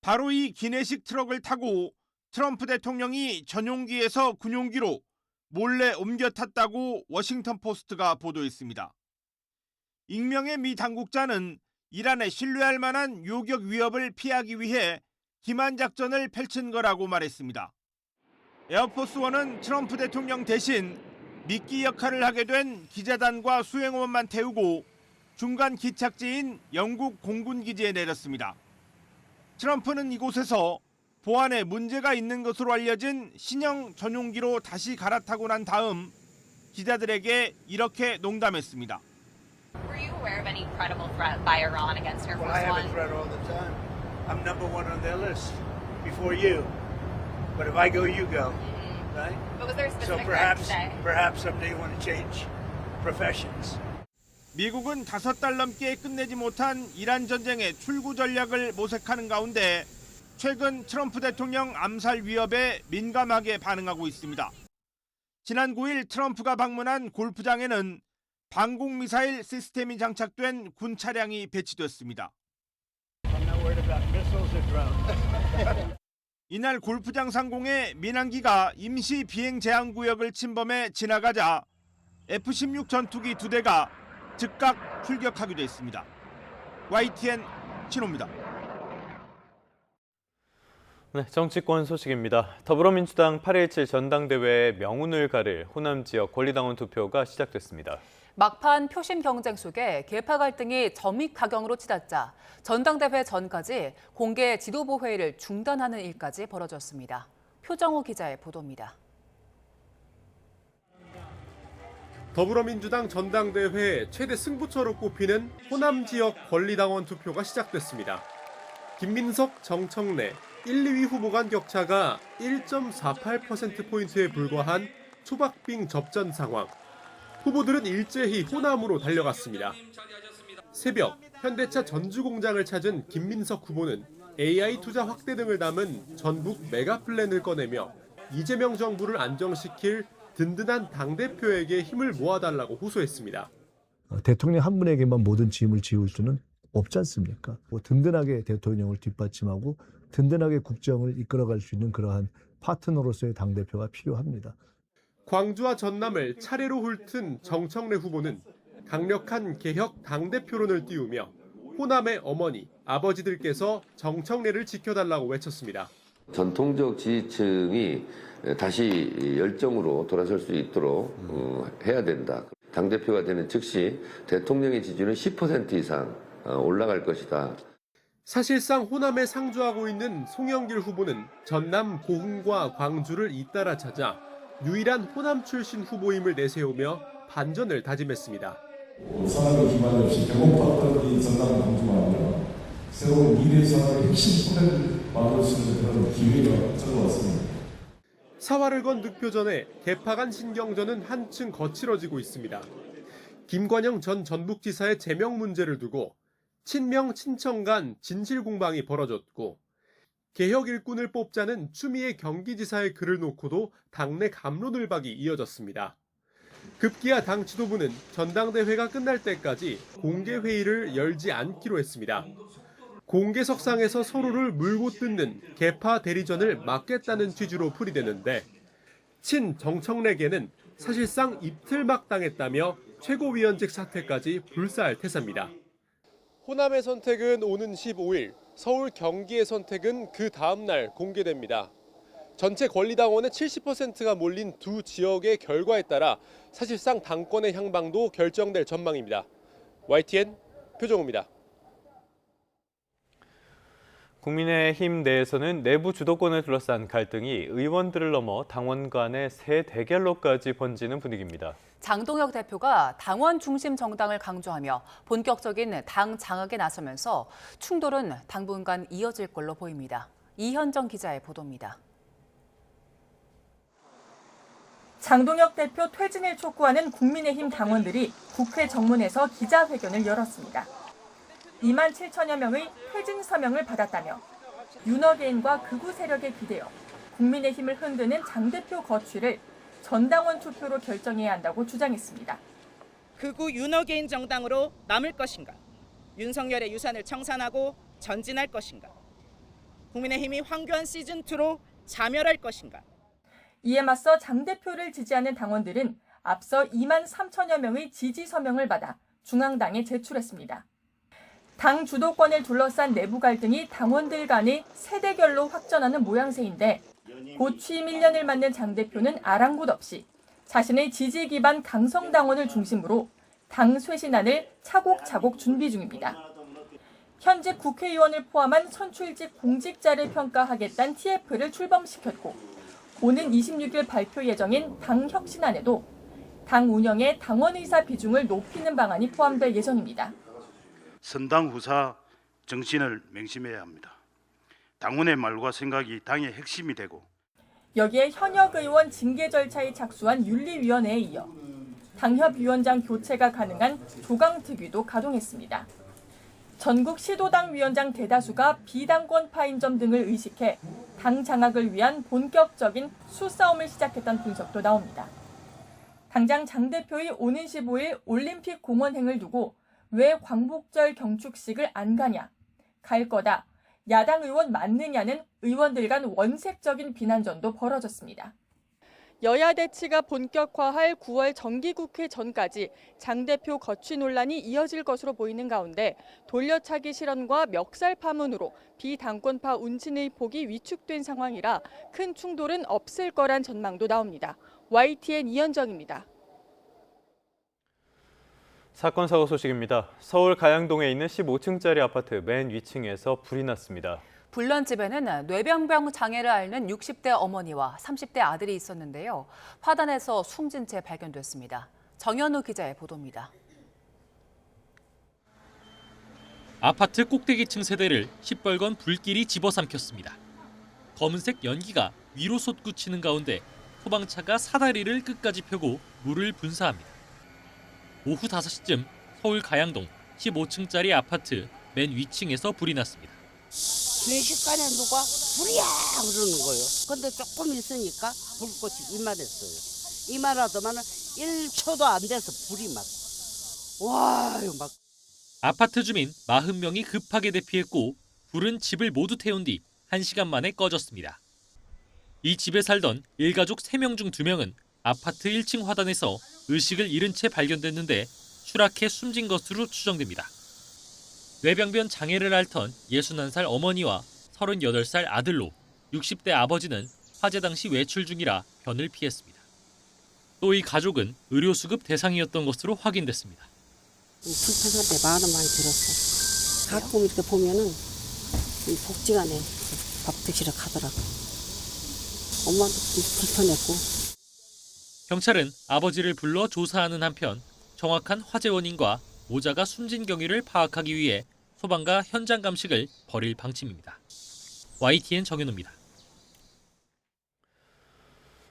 바로 이 기내식 트럭을 타고 트럼프 대통령이 전용기에서 군용기로 몰래 옮겨 탔다고 워싱턴 포스트가 보도했습니다. 익명의 미 당국자는 이란에 신뢰할 만한 요격 위협을 피하기 위해 기만 작전을 펼친 거라고 말했습니다. 에어포스원은 트럼프 대통령 대신 미끼 역할을 하게 된 기자단과 수행원만 태우고 중간 기착지인 영국 공군기지에 내렸습니다. 트럼프는 이곳에서 보안에 문제가 있는 것으로 알려진 신형 전용기로 다시 갈아타고 난 다음 기자들에게 이렇게 농담했습니다. Were you aware of any credible threat by Iran against Air Force One? I have a threat all the time. I'm number one on their list before you. But if I go, you go, right? But was there a So specific threat today? perhaps someday you want to change professions. 미국은 5달 넘게 끝내지 못한 이란 전쟁의 출구 전략을 모색하는 가운데 최근 트럼프 대통령 암살 위협에 민감하게 반응하고 있습니다. 지난 9일 트럼프가 방문한 골프장에는 방공미사일 시스템이 장착된 군 차량이 배치됐습니다. I'm not worried about missiles or drones. 이날 골프장 상공에 민항기가 임시 비행 제한 구역을 침범해 지나가자 F-16 전투기 2대가 즉각 출격하기도 했습니다. YTN 신호입니다. 네, 정치권 소식입니다. 더불어민주당 8.17 전당대회에 명운을 가를 호남 지역 권리당원 투표가 시작됐습니다. 막판 표심 경쟁 속에 계파 갈등이 점입가경으로 치닫자 전당대회 전까지 공개 지도부 회의를 중단하는 일까지 벌어졌습니다. 표정호 기자의 보도입니다. 더불어민주당 전당대회 최대 승부처로 꼽히는 호남 지역 권리당원 투표가 시작됐습니다. 김민석, 정청래, 1, 2위 후보 간 격차가 1.48%포인트에 불과한 초박빙 접전 상황. 후보들은 일제히 호남으로 달려갔습니다. 새벽, 현대차 전주공장을 찾은 김민석 후보는 AI 투자 확대 등을 담은 전북 메가플랜을 꺼내며 이재명 정부를 안정시킬 든든한 당대표에게 힘을 모아달라고 호소했습니다. 대통령 한 분에게만 모든 짐을 지울 수는 없지 않습니까? 든든하게 대통령을 뒷받침하고 든든하게 국정을 이끌어갈 수 있는 그러한 파트너로서의 당대표가 필요합니다. 광주와 전남을 차례로 훑은 정청래 후보는 강력한 개혁 당대표론을 띄우며 호남의 어머니, 아버지들께서 정청래를 지켜달라고 외쳤습니다. 전통적 지지층이 다시 열정으로 돌아설 수 있도록 해야 된다. 당대표가 되는 즉시 대통령의 지지율은 10% 이상 올라갈 것이다. 사실상 호남에 상주하고 있는 송영길 후보는 전남 고흥과 광주를 잇따라 찾아 유일한 호남 출신 후보임을 내세우며 반전을 다짐했습니다. 산업의 기반이 없이 개봉받던 이 전남 광주가 아니라 새로운 미래 산업의 핵심 토대를 만들 수 있는 그런 기회가 찾아왔습니다. 사활을 건 득표전에 개파간 신경전은 한층 거칠어지고 있습니다. 김관영 전 전북지사의 제명 문제를 두고 친명 친청 간 진실 공방이 벌어졌고 개혁 일꾼을 뽑자는 추미애 경기지사의 글을 놓고도 당내 갑론을박이 이어졌습니다. 급기야 당 지도부는 전당대회가 끝날 때까지 공개 회의를 열지 않기로 했습니다. 공개석상에서 서로를 물고 뜯는 개파 대리전을 막겠다는 취지로 풀이되는데 친 정청래계는 사실상 입틀막 당했다며 최고위원직 사퇴까지 불사할 태세입니다. 호남의 선택은 오는 15일, 서울 경기의 선택은 그 다음 날 공개됩니다. 전체 권리당원의 70%가 몰린 두 지역의 결과에 따라 사실상 당권의 향방도 결정될 전망입니다. YTN 표정우입니다. 국민의힘 내에서는 내부 주도권을 둘러싼 갈등이 의원들을 넘어 당원 간의 새 대결로까지 번지는 분위기입니다. 장동혁 대표가 당원 중심 정당을 강조하며 본격적인 당 장악에 나서면서 충돌은 당분간 이어질 걸로 보입니다. 이현정 기자의 보도입니다. 장동혁 대표 퇴진을 촉구하는 국민의힘 당원들이 국회 정문에서 기자회견을 열었습니다. 2만 7천여 명의 퇴진 서명을 받았다며 윤어게인과 극우 세력에 기대어 국민의힘을 흔드는 장 대표 거취를 전당원 투표로 결정해야 한다고 주장했습니다. 극우 윤어게인 정당으로 남을 것인가? 윤석열의 유산을 청산하고 전진할 것인가? 국민의힘이 황교안 시즌2로 자멸할 것인가? 이에 맞서 장 대표를 지지하는 당원들은 앞서 2만 3천여 명의 지지 서명을 받아 중앙당에 제출했습니다. 당 주도권을 둘러싼 내부 갈등이 당원들 간의 세대결로 확전하는 모양새인데 곧 취임 1년을 맞는 장 대표는 아랑곳 없이 자신의 지지 기반 강성 당원을 중심으로 당 쇄신안을 차곡차곡 준비 중입니다. 현직 국회의원을 포함한 선출직 공직자를 평가하겠다는 TF를 출범시켰고 오는 26일 발표 예정인 당 혁신안에도 당 운영의 당원 의사 비중을 높이는 방안이 포함될 예정입니다. 선당 후사 정신을 맹심해야 합니다. 당원의 말과 생각이 당의 핵심이 되고 여기에 현역 의원 징계 절차에 착수한 윤리위원회에 이어 당협위원장 교체가 가능한 조강특위도 가동했습니다. 전국 시도당 위원장 대다수가 비당권파인 점 등을 의식해 당 장악을 위한 본격적인 수싸움을 시작했다는 분석도 나옵니다. 당장 장 대표의 오는 15일 올림픽 공원행을 두고 왜 광복절 경축식을 안 가냐, 갈 거다, 야당 의원 맞느냐는 의원들 간 원색적인 비난전도 벌어졌습니다. 여야 대치가 본격화할 9월 정기국회 전까지 장 대표 거취 논란이 이어질 것으로 보이는 가운데 돌려차기 실언과 멱살 파문으로 비당권파 운신의 폭이 위축된 상황이라 큰 충돌은 없을 거란 전망도 나옵니다. YTN 이현정입니다. 사건 사고 소식입니다. 서울 가양동에 있는 15층짜리 아파트 맨 위층에서 불이 났습니다. 불난 집에는 뇌병변 장애를 앓는 60대 어머니와 30대 아들이 있었는데요. 화단에서 숨진 채 발견됐습니다. 정현우 기자의 보도입니다. 아파트 꼭대기층 세대를 시뻘건 불길이 집어삼켰습니다. 검은색 연기가 위로 솟구치는 가운데 소방차가 사다리를 끝까지 펴고 물을 분사합니다. 오후 5시쯤 서울 가양동 15층짜리 아파트 맨 위층에서 불이 났습니다. 순식간에 누가 불이야 그러는 거예요. 근데 조금 있으니까 불꽃이 이만했어요. 이만하더만 1초도 안 돼서 불이 막 막. 아파트 주민 40명이 급하게 대피했고 불은 집을 모두 태운 뒤 1시간 만에 꺼졌습니다. 이 집에 살던 일가족 3명 중 2명은 아파트 1층 화단에서 의식을 잃은 채 발견됐는데 추락해 숨진 것으로 추정됩니다. 뇌병변 장애를 앓던 61살 어머니와 38살 아들로 60대 아버지는 화재 당시 외출 중이라 변을 피했습니다. 또 이 가족은 의료수급 대상이었던 것으로 확인됐습니다. 불편한데 마음은 많이 들었어. 가끔 이렇게 보면은 이 복지관에 밥 드시러 가더라고. 엄마도 불편했고. 경찰은 아버지를 불러 조사하는 한편 정확한 화재 원인과 모자가 숨진 경위를 파악하기 위해 소방과 현장 감식을 벌일 방침입니다. YTN 정현우입니다.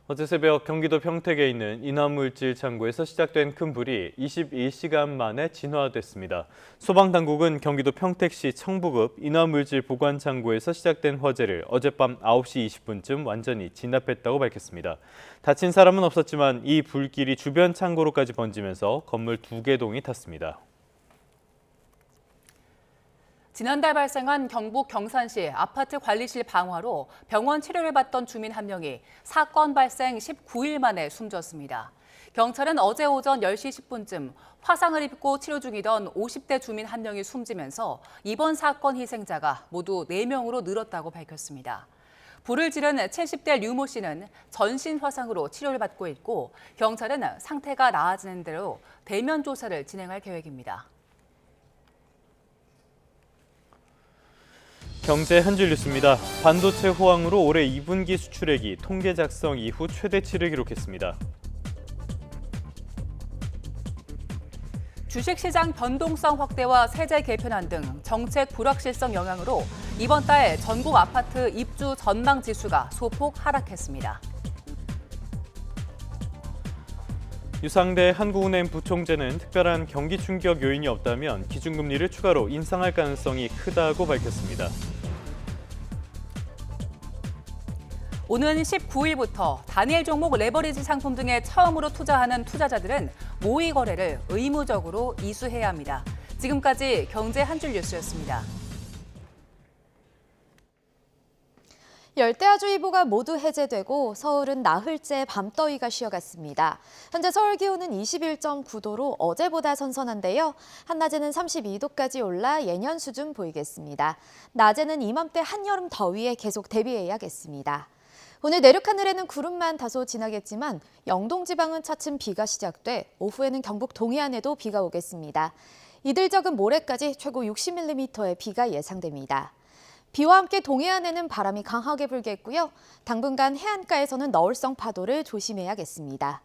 어제 새벽 경기도 평택에 있는 인화물질 창고에서 시작된 큰 불이 21시간 만에 진화됐습니다. 소방당국은 경기도 평택시 청부급 인화물질 보관 창고에서 시작된 화재를 어젯밤 9시 20분쯤 완전히 진압했다고 밝혔습니다. 다친 사람은 없었지만 이 불길이 주변 창고로까지 번지면서 건물 2개 동이 탔습니다. 지난달 발생한 경북 경산시 아파트 관리실 방화로 병원 치료를 받던 주민 한 명이 사건 발생 19일 만에 숨졌습니다. 경찰은 어제 오전 10시 10분쯤 화상을 입고 치료 중이던 50대 주민 한 명이 숨지면서 이번 사건 희생자가 모두 4명으로 늘었다고 밝혔습니다. 불을 지른 70대 류모 씨는 전신 화상으로 치료를 받고 있고 경찰은 상태가 나아지는 대로 대면 조사를 진행할 계획입니다. 경제 한 줄 뉴스입니다. 반도체 호황으로 올해 2분기 수출액이 통계 작성 이후 최대치를 기록했습니다. 주식시장 변동성 확대와 세제 개편안 등 정책 불확실성 영향으로 이번 달 전국 아파트 입주 전망 지수가 소폭 하락했습니다. 유상대 한국은행 부총재는 특별한 경기 충격 요인이 없다면 기준금리를 추가로 인상할 가능성이 크다고 밝혔습니다. 오는 19일부터 단일 종목 레버리지 상품 등에 처음으로 투자하는 투자자들은 모의 거래를 의무적으로 이수해야 합니다. 지금까지 경제 한 줄 뉴스였습니다. 열대야주의보가 모두 해제되고 서울은 나흘째 밤더위가 쉬어갔습니다. 현재 서울 기온은 21.9도로 어제보다 선선한데요. 한낮에는 32도까지 올라 예년 수준 보이겠습니다. 낮에는 이맘때 한여름 더위에 계속 대비해야겠습니다. 오늘 내륙 하늘에는 구름만 다소 지나겠지만 영동 지방은 차츰 비가 시작돼 오후에는 경북 동해안에도 비가 오겠습니다. 이들적은 모레까지 최고 60mm의 비가 예상됩니다. 비와 함께 동해안에는 바람이 강하게 불겠고요. 당분간 해안가에서는 너울성 파도를 조심해야겠습니다.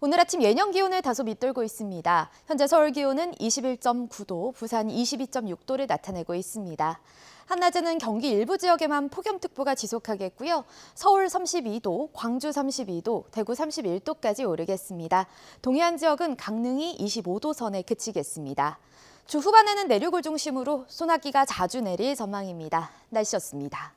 오늘 아침 예년 기온을 다소 밑돌고 있습니다. 현재 서울 기온은 21.9도, 부산 22.6도를 나타내고 있습니다. 한낮에는 경기 일부 지역에만 폭염특보가 지속하겠고요. 서울 32도, 광주 32도, 대구 31도까지 오르겠습니다. 동해안 지역은 강릉이 25도 선에 그치겠습니다. 주 후반에는 내륙을 중심으로 소나기가 자주 내릴 전망입니다. 날씨였습니다.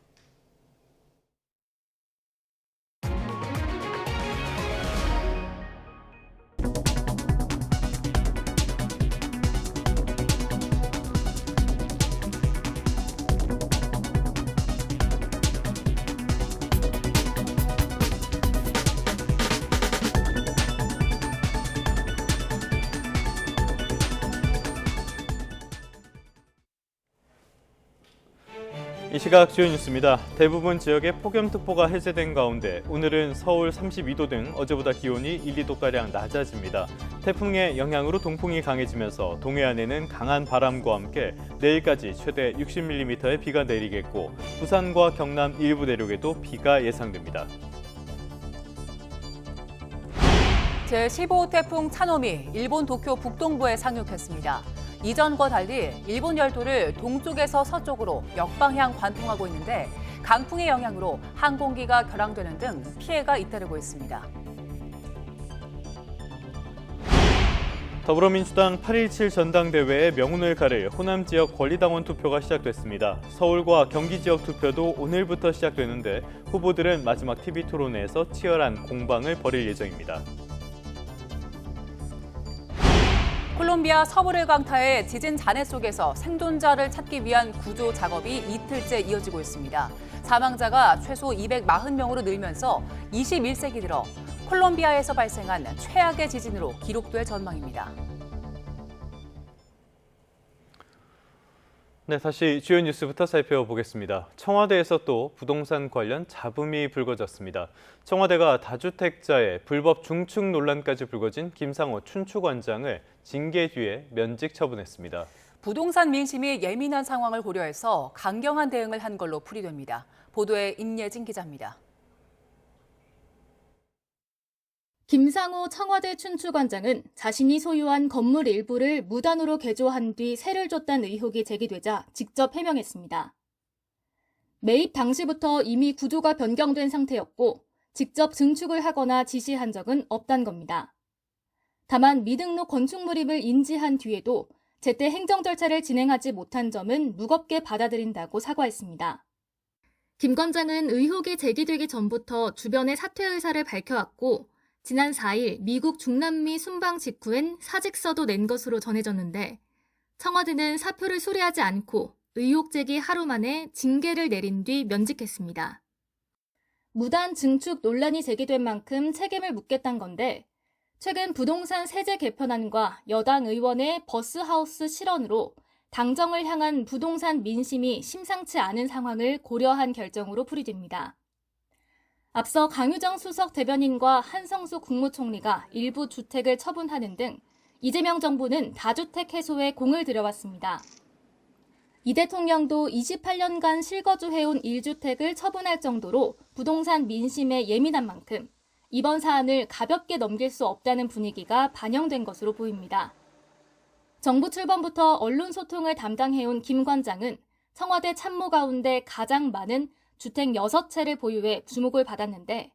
이 시각 주요 뉴스입니다. 대부분 지역에 폭염특보가 해제된 가운데 오늘은 서울 32도 등 어제보다 기온이 1, 2도가량 낮아집니다. 태풍의 영향으로 동풍이 강해지면서 동해안에는 강한 바람과 함께 내일까지 최대 60mm의 비가 내리겠고 부산과 경남 일부 내륙에도 비가 예상됩니다. 제15호 태풍 차노미 일본 도쿄 북동부에 상륙했습니다. 이전과 달리 일본 열도를 동쪽에서 서쪽으로 역방향 관통하고 있는데 강풍의 영향으로 항공기가 결항되는 등 피해가 잇따르고 있습니다. 더불어민주당 8.17 전당대회의 명운을 가릴 호남 지역 권리당원 투표가 시작됐습니다. 서울과 경기 지역 투표도 오늘부터 시작되는데 후보들은 마지막 TV 토론회에서 치열한 공방을 벌일 예정입니다. 콜롬비아 서부를 강타해 지진 잔해 속에서 생존자를 찾기 위한 구조 작업이 이틀째 이어지고 있습니다. 사망자가 최소 240명으로 늘면서 21세기 들어 콜롬비아에서 발생한 최악의 지진으로 기록될 전망입니다. 네, 다시 주요 뉴스부터 살펴보겠습니다. 청와대에서 또 부동산 관련 잡음이 불거졌습니다. 청와대가 다주택자의 불법 중축 논란까지 불거진 김상호 춘추관장을 징계 뒤에 면직 처분했습니다. 부동산 민심이 예민한 상황을 고려해서 강경한 대응을 한 걸로 풀이됩니다. 보도에 임예진 기자입니다. 김상호 청와대 춘추관장은 자신이 소유한 건물 일부를 무단으로 개조한 뒤 세를 줬다는 의혹이 제기되자 직접 해명했습니다. 매입 당시부터 이미 구조가 변경된 상태였고 직접 증축을 하거나 지시한 적은 없단 겁니다. 다만 미등록 건축물임을 인지한 뒤에도 제때 행정 절차를 진행하지 못한 점은 무겁게 받아들인다고 사과했습니다. 김 관장은 의혹이 제기되기 전부터 주변의 사퇴 의사를 밝혀왔고 지난 4일 미국 중남미 순방 직후엔 사직서도 낸 것으로 전해졌는데 청와대는 사표를 수리하지 않고 의혹 제기 하루 만에 징계를 내린 뒤 면직했습니다. 무단 증축 논란이 제기된 만큼 책임을 묻겠다는 건데 최근 부동산 세제 개편안과 여당 의원의 버스하우스 실언으로 당정을 향한 부동산 민심이 심상치 않은 상황을 고려한 결정으로 풀이됩니다. 앞서 강유정 수석 대변인과 한성수 국무총리가 일부 주택을 처분하는 등 이재명 정부는 다주택 해소에 공을 들여왔습니다. 이 대통령도 28년간 실거주해온 1주택을 처분할 정도로 부동산 민심에 예민한 만큼 이번 사안을 가볍게 넘길 수 없다는 분위기가 반영된 것으로 보입니다. 정부 출범부터 언론 소통을 담당해온 김 관장은 청와대 참모 가운데 가장 많은 주택 6채를 보유해 주목을 받았는데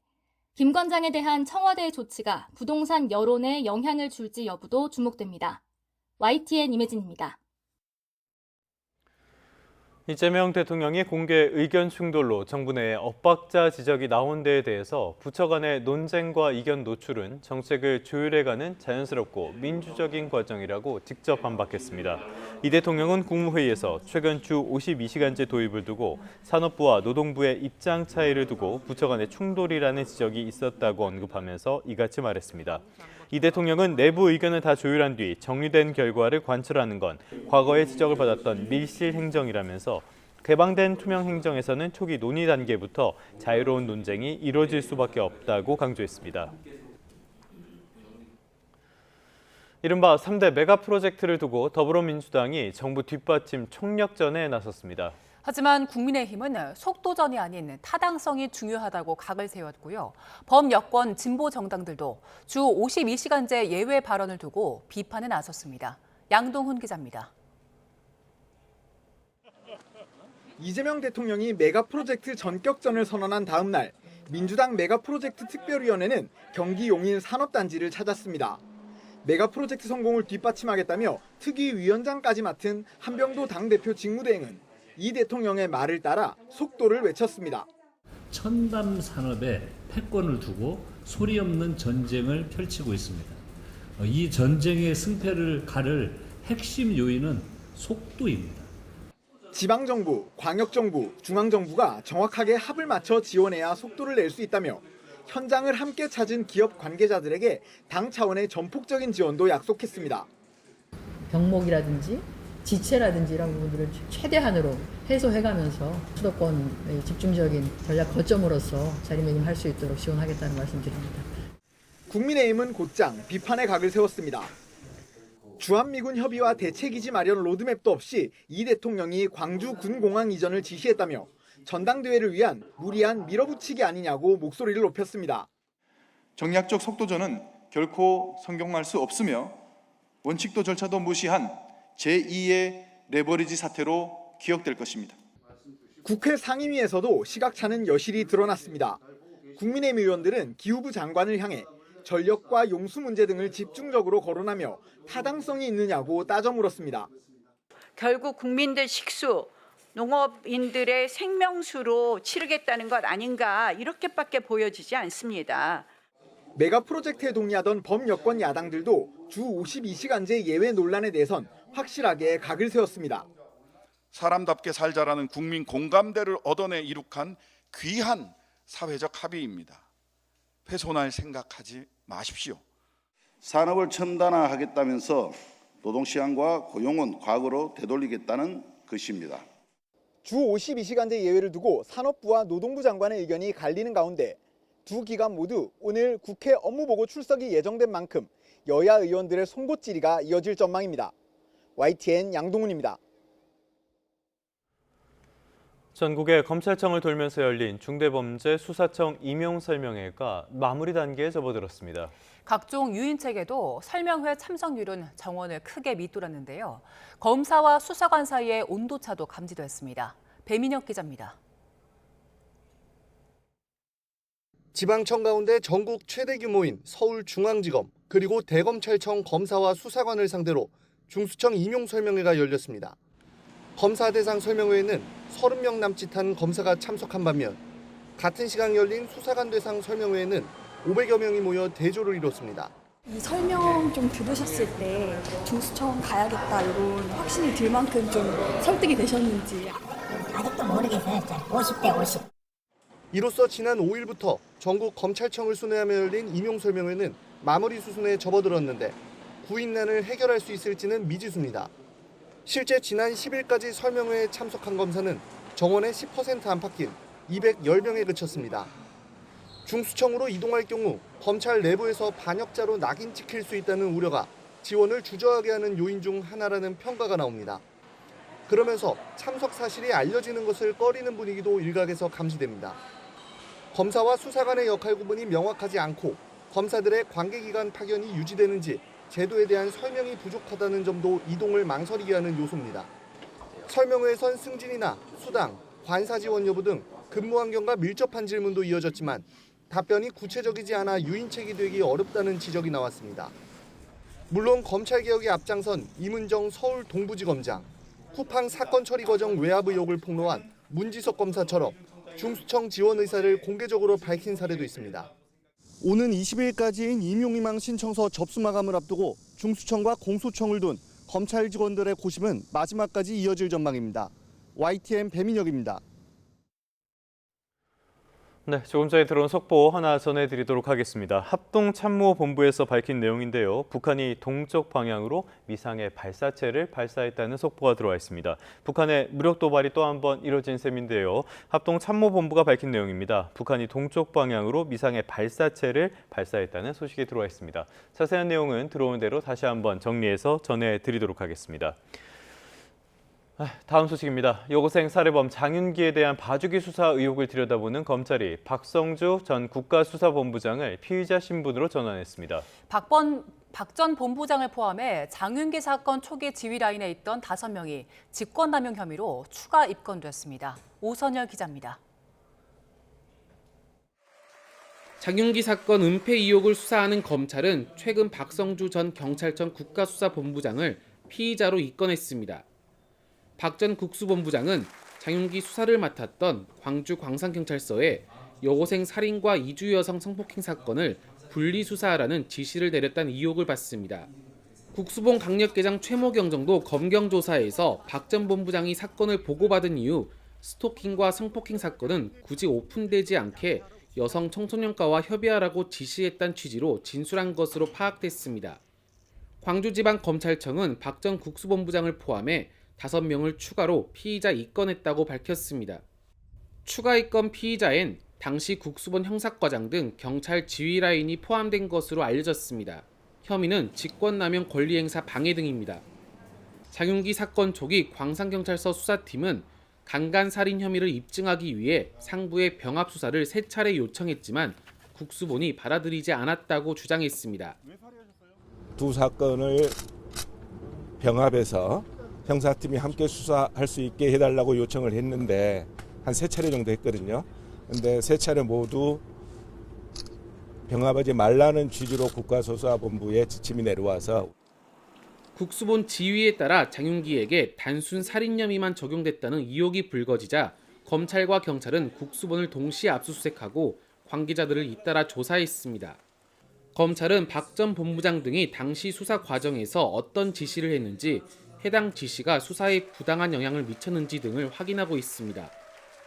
김 관장에 대한 청와대의 조치가 부동산 여론에 영향을 줄지 여부도 주목됩니다. YTN 임혜진입니다. 이재명 대통령이 공개 의견 충돌로 정부 내에 엇박자 지적이 나온 데에 대해서 부처 간의 논쟁과 이견 노출은 정책을 조율해가는 자연스럽고 민주적인 과정이라고 직접 반박했습니다. 이 대통령은 국무회의에서 최근 주 52시간제 도입을 두고 산업부와 노동부의 입장 차이를 두고 부처 간의 충돌이라는 지적이 있었다고 언급하면서 이같이 말했습니다. 이 대통령은 내부 의견을 다 조율한 뒤 정리된 결과를 관철하는 건 과거에 지적을 받았던 밀실 행정이라면서 개방된 투명 행정에서는 초기 논의 단계부터 자유로운 논쟁이 이루어질 수밖에 없다고 강조했습니다. 이른바 3대 메가 프로젝트를 두고 더불어민주당이 정부 뒷받침 총력전에 나섰습니다. 하지만 국민의힘은 속도전이 아닌 타당성이 중요하다고 각을 세웠고요. 범여권 진보 정당들도 주 52시간제 예외 발언을 두고 비판에 나섰습니다. 양동훈 기자입니다. 이재명 대통령이 메가 프로젝트 전격전을 선언한 다음 날 민주당 메가 프로젝트 특별위원회는 경기 용인 산업단지를 찾았습니다. 메가 프로젝트 성공을 뒷받침하겠다며 특위위원장까지 맡은 한병도 당대표 직무대행은 이 대통령의 말을 따라 속도를 외쳤습니다. 첨단 산업에 패권을 두고 소리 없는 전쟁을 펼치고 있습니다. 이 전쟁의 승패를 가를 핵심 요인은 속도입니다. 지방정부, 광역정부, 중앙정부가 정확하게 합을 맞춰 지원해야 속도를 낼 수 있다며 현장을 함께 찾은 기업 관계자들에게 당 차원의 전폭적인 지원도 약속했습니다. 병목이라든지 지체라든지 이런 부분들을 최대한으로 해소해가면서 수도권의 집중적인 전략 거점으로서 자리매김할 수 있도록 지원하겠다는 말씀드립니다. 국민의힘은 곧장 비판의 각을 세웠습니다. 주한미군 협의와 대체기지 마련 로드맵도 없이 이 대통령이 광주 군공항 이전을 지시했다며 전당대회를 위한 무리한 밀어붙이기 아니냐고 목소리를 높였습니다. 정략적 속도전은 결코 성공할 수 없으며 원칙도 절차도 무시한 제2의 레버리지 사태로 기억될 것입니다. 국회 상임위에서도 시각차는 여실히 드러났습니다. 국민의힘 의원들은 기후부 장관을 향해 전력과 용수 문제 등을 집중적으로 거론하며 타당성이 있느냐고 따져 물었습니다. 결국 국민들 식수, 농업인들의 생명수로 치르겠다는 것 아닌가 이렇게밖에 보여지지 않습니다. 메가 프로젝트에 동의하던 범여권 야당들도 주 52시간제 예외 논란에 대해선 확실하게 각을 세웠습니다. 사람답게 살자라는 국민 공감대를 얻어내 이룩한 귀한 사회적 합의입니다. 훼손할 생각하지 마십시오. 산업을 첨단화하겠다면서 노동시간과 고용은 과거로 되돌리겠다는 것입니다. 주 52시간제 예외를 두고 산업부와 노동부 장관의 의견이 갈리는 가운데 두 기관 모두 오늘 국회 업무보고 출석이 예정된 만큼 여야 의원들의 송곳질이가 이어질 전망입니다. YTN 양동훈입니다. 전국의 검찰청을 돌면서 열린 중대범죄수사청 임용설명회가 마무리 단계에 접어들었습니다. 각종 유인책에도 설명회 참석률은 정원을 크게 밑돌았는데요. 검사와 수사관 사이의 온도차도 감지됐습니다. 배민혁 기자입니다. 지방청 가운데 전국 최대 규모인 서울중앙지검 그리고 대검찰청 검사와 수사관을 상대로 중수청 임용설명회가 열렸습니다. 검사 대상 설명회에는 30명 남짓한 검사가 참석한 반면 같은 시간 열린 수사관 대상 설명회에는 500여 명이 모여 대조를 이뤘습니다. 이 설명 좀 들으셨을 때 중수청 가야겠다 이런 확신이 들 만큼 좀 설득이 되셨는지. 아직도 모르겠어요. 50대 50. 이로써 지난 5일부터 전국 검찰청을 순회하며 열린 임용설명회는 마무리 수순에 접어들었는데 구인난을 해결할 수 있을지는 미지수입니다. 실제 지난 10일까지 설명회에 참석한 검사는 정원의 10% 안팎인 210명에 그쳤습니다. 중수청으로 이동할 경우 검찰 내부에서 반역자로 낙인 찍힐 수 있다는 우려가 지원을 주저하게 하는 요인 중 하나라는 평가가 나옵니다. 그러면서 참석 사실이 알려지는 것을 꺼리는 분위기도 일각에서 감지됩니다. 검사와 수사관의 역할 구분이 명확하지 않고 검사들의 관계기관 파견이 유지되는지 제도에 대한 설명이 부족하다는 점도 이동을 망설이게 하는 요소입니다. 설명회에선 승진이나 수당, 관사 지원 여부 등 근무 환경과 밀접한 질문도 이어졌지만 답변이 구체적이지 않아 유인책이 되기 어렵다는 지적이 나왔습니다. 물론 검찰개혁에 앞장선 이문정 서울 동부지검장, 쿠팡 사건 처리 과정 외압 의혹을 폭로한 문지석 검사처럼 중수청 지원 의사를 공개적으로 밝힌 사례도 있습니다. 오는 20일까지인 임용희망 신청서 접수 마감을 앞두고 중수청과 공소청을 둔 검찰 직원들의 고심은 마지막까지 이어질 전망입니다. YTN 배민혁입니다. 네, 조금 전에 들어온 속보 하나 전해드리도록 하겠습니다. 합동참모본부에서 밝힌 내용인데요. 북한이 동쪽 방향으로 미상의 발사체를 발사했다는 속보가 들어와 있습니다. 북한의 무력 도발이 또 한 번 이뤄진 셈인데요. 합동참모본부가 밝힌 내용입니다. 북한이 동쪽 방향으로 미상의 발사체를 발사했다는 소식이 들어와 있습니다. 자세한 내용은 들어온 대로 다시 한번 정리해서 전해드리도록 하겠습니다. 다음 소식입니다. 여고생 살해범 장윤기에 대한 봐주기 수사 의혹을 들여다보는 검찰이 박성주 전 국가수사본부장을 피의자 신분으로 전환했습니다. 박 전 본부장을 포함해 장윤기 사건 초기 지휘 라인에 있던 5명이 직권남용 혐의로 추가 입건됐습니다. 오선열 기자입니다. 장윤기 사건 은폐 의혹을 수사하는 검찰은 최근 박성주 전 경찰청 국가수사본부장을 피의자로 입건했습니다. 박 전 국수본부장은 장윤기 수사를 맡았던 광주 광산경찰서에 여고생 살인과 이주 여성 성폭행 사건을 분리수사하라는 지시를 내렸다는 의혹을 받습니다. 국수본 강력계장 최모경 정도 검경조사에서 박 전 본부장이 사건을 보고받은 이후 스토킹과 성폭행 사건은 굳이 오픈되지 않게 여성 청소년과와 협의하라고 지시했다는 취지로 진술한 것으로 파악됐습니다. 광주지방검찰청은 박 전 국수본부장을 포함해 5명을 추가로 피의자 입건했다고 밝혔습니다. 추가 입건 피의자엔 당시 국수본 형사과장 등 경찰 지휘 라인이 포함된 것으로 알려졌습니다. 혐의는 직권남용 권리행사 방해 등입니다. 장윤기 사건 초기 광산경찰서 수사팀은 강간살인 혐의를 입증하기 위해 상부의 병합 수사를 3차례 요청했지만 국수본이 받아들이지 않았다고 주장했습니다. 두 사건을 병합해서 형사팀이 함께 수사할 수 있게 해달라고 요청을 했는데 한 3차례 정도 했거든요. 근데 3차례 모두 병합하지 말라는 취지로 국가수사본부에 지침이 내려와서 국수본 지휘에 따라 장윤기에게 단순 살인 혐의만 적용됐다는 의혹이 불거지자 검찰과 경찰은 국수본을 동시에 압수수색하고 관계자들을 잇따라 조사했습니다. 검찰은 박 전 본부장 등이 당시 수사 과정에서 어떤 지시를 했는지 해당 지시가 수사에 부당한 영향을 미쳤는지 등을 확인하고 있습니다.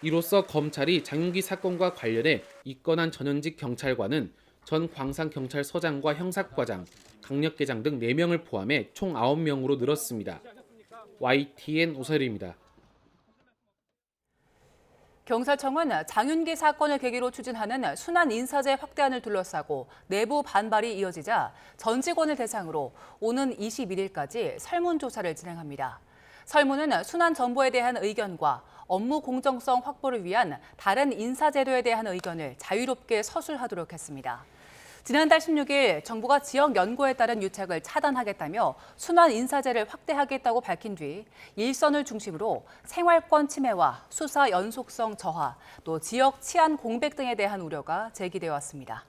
이로써 검찰이 장윤기 사건과 관련해 입건한 전현직 경찰관은 전 광산경찰서장과 형사과장, 강력계장 등 4명을 포함해 총 9명으로 늘었습니다. YTN 오설입니다. 경찰청은 장윤기 사건을 계기로 추진하는 순환 인사제 확대안을 둘러싸고 내부 반발이 이어지자 전 직원을 대상으로 오는 21일까지 설문조사를 진행합니다. 설문은 순환 정보에 대한 의견과 업무 공정성 확보를 위한 다른 인사제도에 대한 의견을 자유롭게 서술하도록 했습니다. 지난달 16일 정부가 지역 연구에 따른 유착을 차단하겠다며 순환 인사제를 확대하겠다고 밝힌 뒤 일선을 중심으로 생활권 침해와 수사 연속성 저하, 또 지역 치안 공백 등에 대한 우려가 제기되어 왔습니다.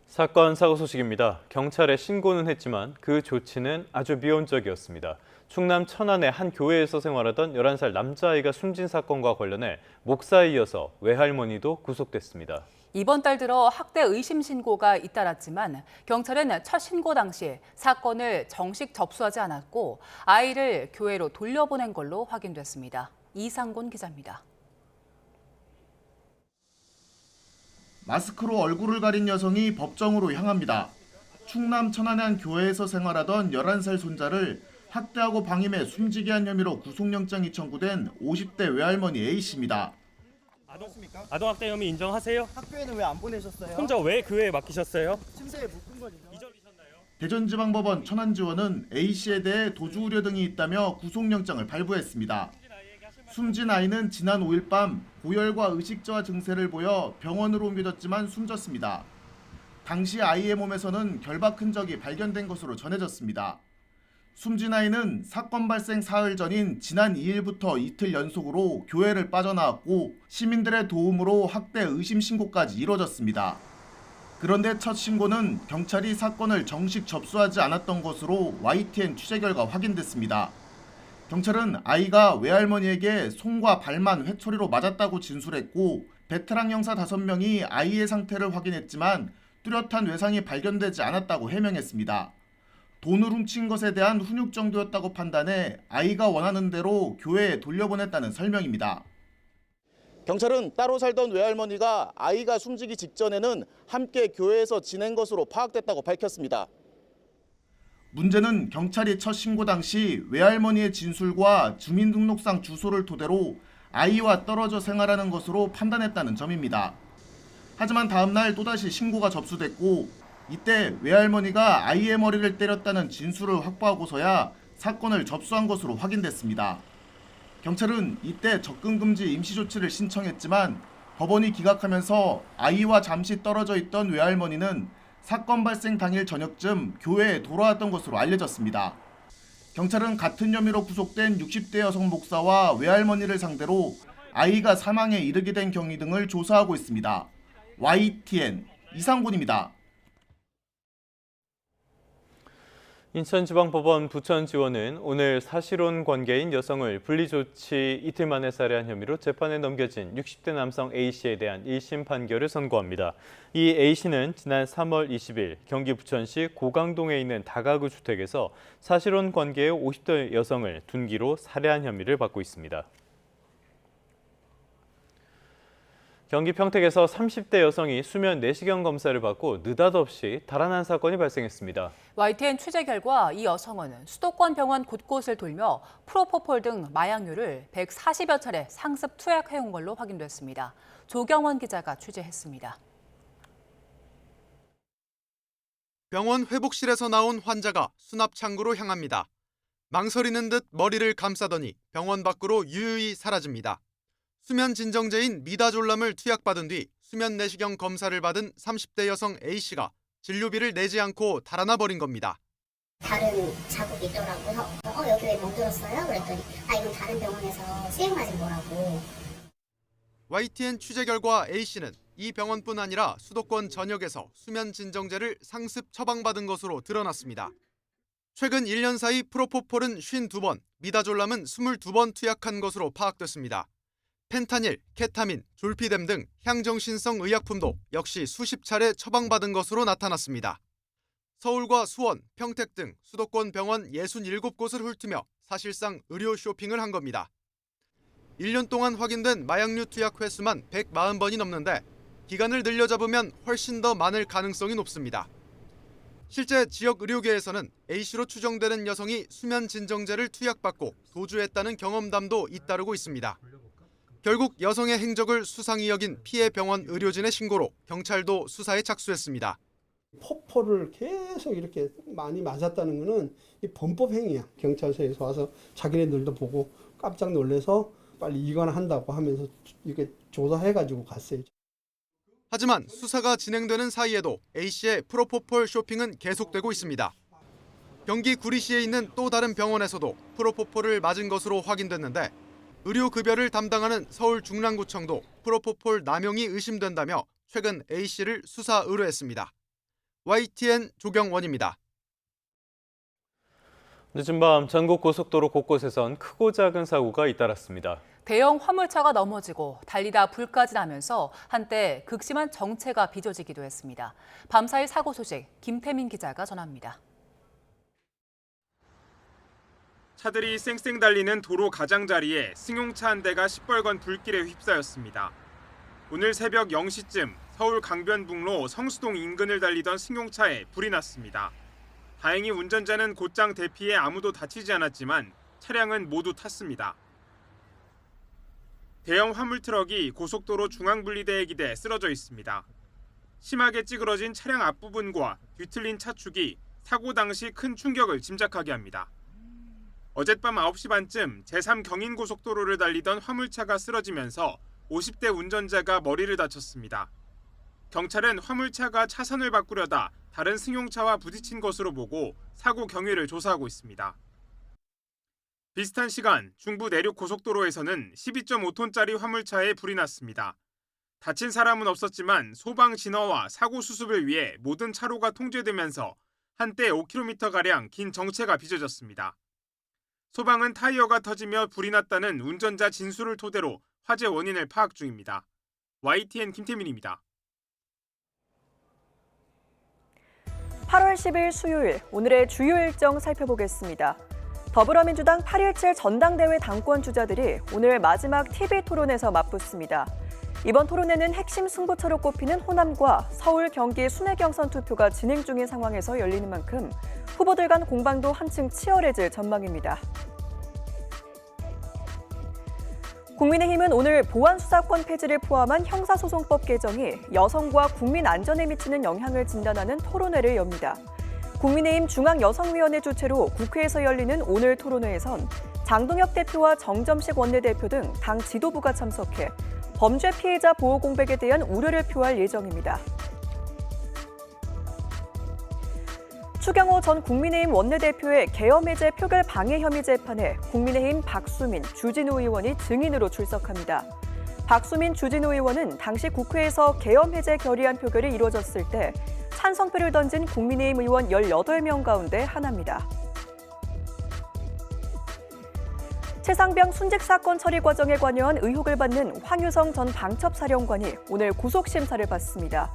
사건 사고 소식입니다. 경찰에 신고는 했지만 그 조치는 아주 미온적이었습니다. 충남 천안의 한 교회에서 생활하던 11살 남자아이가 숨진 사건과 관련해 목사에 이어서 외할머니도 구속됐습니다. 이번 달 들어 학대 의심 신고가 잇따랐지만 경찰은 첫 신고 당시 사건을 정식 접수하지 않았고 아이를 교회로 돌려보낸 걸로 확인됐습니다. 이상곤 기자입니다. 마스크로 얼굴을 가린 여성이 법정으로 향합니다. 충남 천안의 한 교회에서 생활하던 11살 손자를 학대하고 방임해 숨지게 한 혐의로 구속영장이 청구된 50대 외할머니 A씨입니다. 아동학대 혐의 인정하세요? 학교에는 왜 안 보내셨어요? 혼자 왜 교회에 맡기셨어요? 침대에 묶은 거죠. 대전지방법원 천안지원은 A씨에 대해 도주 우려 등이 있다며 구속영장을 발부했습니다. 숨진 아이는 지난 5일 밤 고열과 의식저하 증세를 보여 병원으로 옮겨졌지만 숨졌습니다. 당시 아이의 몸에서는 결박 흔적이 발견된 것으로 전해졌습니다. 숨진 아이는 사건 발생 사흘 전인 지난 2일부터 이틀 연속으로 교회를 빠져나왔고 시민들의 도움으로 학대 의심 신고까지 이뤄졌습니다. 그런데 첫 신고는 경찰이 사건을 정식 접수하지 않았던 것으로 YTN 취재 결과 확인됐습니다. 경찰은 아이가 외할머니에게 손과 발만 회초리로 맞았다고 진술했고 베테랑 형사 5명이 아이의 상태를 확인했지만 뚜렷한 외상이 발견되지 않았다고 해명했습니다. 돈을 훔친 것에 대한 훈육 정도였다고 판단해 아이가 원하는 대로 교회에 돌려보냈다는 설명입니다. 경찰은 따로 살던 외할머니가 아이가 숨지기 직전에는 함께 교회에서 지낸 것으로 파악됐다고 밝혔습니다. 문제는 경찰이 첫 신고 당시 외할머니의 진술과 주민등록상 주소를 토대로 아이와 떨어져 생활하는 것으로 판단했다는 점입니다. 하지만 다음 날 또다시 신고가 접수됐고 이때 외할머니가 아이의 머리를 때렸다는 진술을 확보하고서야 사건을 접수한 것으로 확인됐습니다. 경찰은 이때 접근금지 임시조치를 신청했지만 법원이 기각하면서 아이와 잠시 떨어져 있던 외할머니는 사건 발생 당일 저녁쯤 교회에 돌아왔던 것으로 알려졌습니다. 경찰은 같은 혐의로 구속된 60대 여성 목사와 외할머니를 상대로 아이가 사망에 이르게 된 경위 등을 조사하고 있습니다. YTN 이상곤입니다. 인천지방법원 부천지원은 오늘 사실혼 관계인 여성을 분리조치 이틀 만에 살해한 혐의로 재판에 넘겨진 60대 남성 A씨에 대한 1심 판결을 선고합니다. 이 A씨는 지난 3월 20일 경기 부천시 고강동에 있는 다가구 주택에서 사실혼 관계의 50대 여성을 둔기로 살해한 혐의를 받고 있습니다. 경기 평택에서 30대 여성이 수면 내시경 검사를 받고 느닷없이 달아난 사건이 발생했습니다. YTN 취재 결과 이 여성은 수도권 병원 곳곳을 돌며 프로포폴 등 마약류를 140여 차례 상습 투약해온 걸로 확인됐습니다. 조경원 기자가 취재했습니다. 병원 회복실에서 나온 환자가 수납 창구로 향합니다. 망설이는 듯 머리를 감싸더니 병원 밖으로 유유히 사라집니다. 수면 진정제인 미다졸람을 투약받은 뒤 수면 내시경 검사를 받은 30대 여성 A씨가 진료비를 내지 않고 달아나 버린 겁니다. 다른 자국이 있더라고요. 여기 왜 멍들었어요? 그랬더니 이건 다른 병원에서 수행 맞은 거라고. YTN 취재 결과 A씨는 이 병원뿐 아니라 수도권 전역에서 수면 진정제를 상습 처방받은 것으로 드러났습니다. 최근 1년 사이 프로포폴은 52번, 미다졸람은 22번 투약한 것으로 파악됐습니다. 펜타닐, 케타민, 졸피뎀 등 향정신성 의약품도 역시 수십 차례 처방받은 것으로 나타났습니다. 서울과 수원, 평택 등 수도권 병원 67곳을 훑으며 사실상 의료 쇼핑을 한 겁니다. 1년 동안 확인된 마약류 투약 횟수만 140번이 넘는데 기간을 늘려잡으면 훨씬 더 많을 가능성이 높습니다. 실제 지역 의료계에서는 A씨로 추정되는 여성이 수면 진정제를 투약받고 도주했다는 경험담도 잇따르고 있습니다. 결국 여성의 행적을 수상히 여긴 피해 병원 의료진의 신고로 경찰도 수사에 착수했습니다. 포포를 계속 이렇게 많이 맞았다는 것은 이 범법 행위야. 경찰서에서 와서 자기네들도 보고 깜짝 놀라서 빨리 이관한다고 하면서 이렇게 조사해가지고 갔어요. 하지만 수사가 진행되는 사이에도 A씨의 프로포폴 쇼핑은 계속되고 있습니다. 경기 구리시에 있는 또 다른 병원에서도 프로포폴을 맞은 것으로 확인됐는데 의료급여를 담당하는 서울 중랑구청도 프로포폴 남용이 의심된다며 최근 A씨를 수사 의뢰했습니다. YTN 조경원입니다. 늦은 밤 전국 고속도로 곳곳에선 크고 작은 사고가 잇따랐습니다. 대형 화물차가 넘어지고 달리다 불까지 나면서 한때 극심한 정체가 빚어지기도 했습니다. 밤사이 사고 소식 김태민 기자가 전합니다. 차들이 쌩쌩 달리는 도로 가장자리에 승용차 한 대가 시뻘건 불길에 휩싸였습니다. 오늘 새벽 0시쯤 서울 강변북로 성수동 인근을 달리던 승용차에 불이 났습니다. 다행히 운전자는 곧장 대피해 아무도 다치지 않았지만 차량은 모두 탔습니다. 대형 화물 트럭이 고속도로 중앙분리대에 기대 쓰러져 있습니다. 심하게 찌그러진 차량 앞부분과 뒤틀린 차축이 사고 당시 큰 충격을 짐작하게 합니다. 어젯밤 9시 반쯤 제3경인고속도로를 달리던 화물차가 쓰러지면서 50대 운전자가 머리를 다쳤습니다. 경찰은 화물차가 차선을 바꾸려다 다른 승용차와 부딪힌 것으로 보고 사고 경위를 조사하고 있습니다. 비슷한 시간 중부 내륙 고속도로에서는 12.5톤짜리 화물차에 불이 났습니다. 다친 사람은 없었지만 소방 진화와 사고 수습을 위해 모든 차로가 통제되면서 한때 5km가량 긴 정체가 빚어졌습니다. 소방은 타이어가 터지며 불이 났다는 운전자 진술을 토대로 화재 원인을 파악 중입니다. YTN 김태민입니다. 8월 10일 수요일, 오늘의 주요 일정 살펴보겠습니다. 더불어민주당 8.17 전당대회 당권 주자들이 오늘 마지막 TV 토론에서 맞붙습니다. 이번 토론회는 핵심 승부처로 꼽히는 호남과 서울, 경기 순회 경선 투표가 진행 중인 상황에서 열리는 만큼 후보들 간 공방도 한층 치열해질 전망입니다. 국민의힘은 오늘 보안수사권 폐지를 포함한 형사소송법 개정이 여성과 국민 안전에 미치는 영향을 진단하는 토론회를 엽니다. 국민의힘 중앙여성위원회 주최로 국회에서 열리는 오늘 토론회에선 장동혁 대표와 정점식 원내대표 등 당 지도부가 참석해 범죄 피해자 보호 공백에 대한 우려를 표할 예정입니다. 추경호 전 국민의힘 원내대표의 계엄 해제 표결 방해 혐의 재판에 국민의힘 박수민, 주진우 의원이 증인으로 출석합니다. 박수민, 주진우 의원은 당시 국회에서 계엄 해제 결의안 표결이 이루어졌을 때 찬성표를 던진 국민의힘 의원 18명 가운데 하나입니다. 최상병 순직 사건 처리 과정에 관여한 의혹을 받는 황유성 전 방첩사령관이 오늘 구속심사를 받습니다.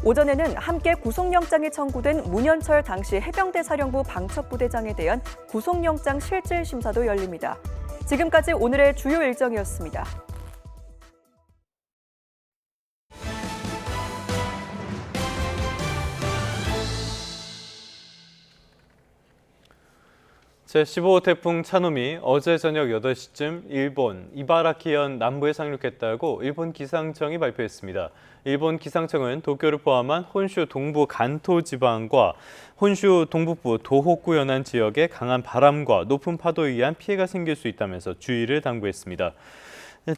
오전에는 함께 구속영장이 청구된 문현철 당시 해병대 사령부 방첩부대장에 대한 구속영장 실질 심사도 열립니다. 지금까지 오늘의 주요 일정이었습니다. 제15호 태풍 차노미 어제 저녁 8시쯤 일본 이바라키현 남부에 상륙했다고 일본 기상청이 발표했습니다. 일본 기상청은 도쿄를 포함한 혼슈 동부 간토 지방과 혼슈 동북부 도호쿠 연안 지역에 강한 바람과 높은 파도에 의한 피해가 생길 수 있다면서 주의를 당부했습니다.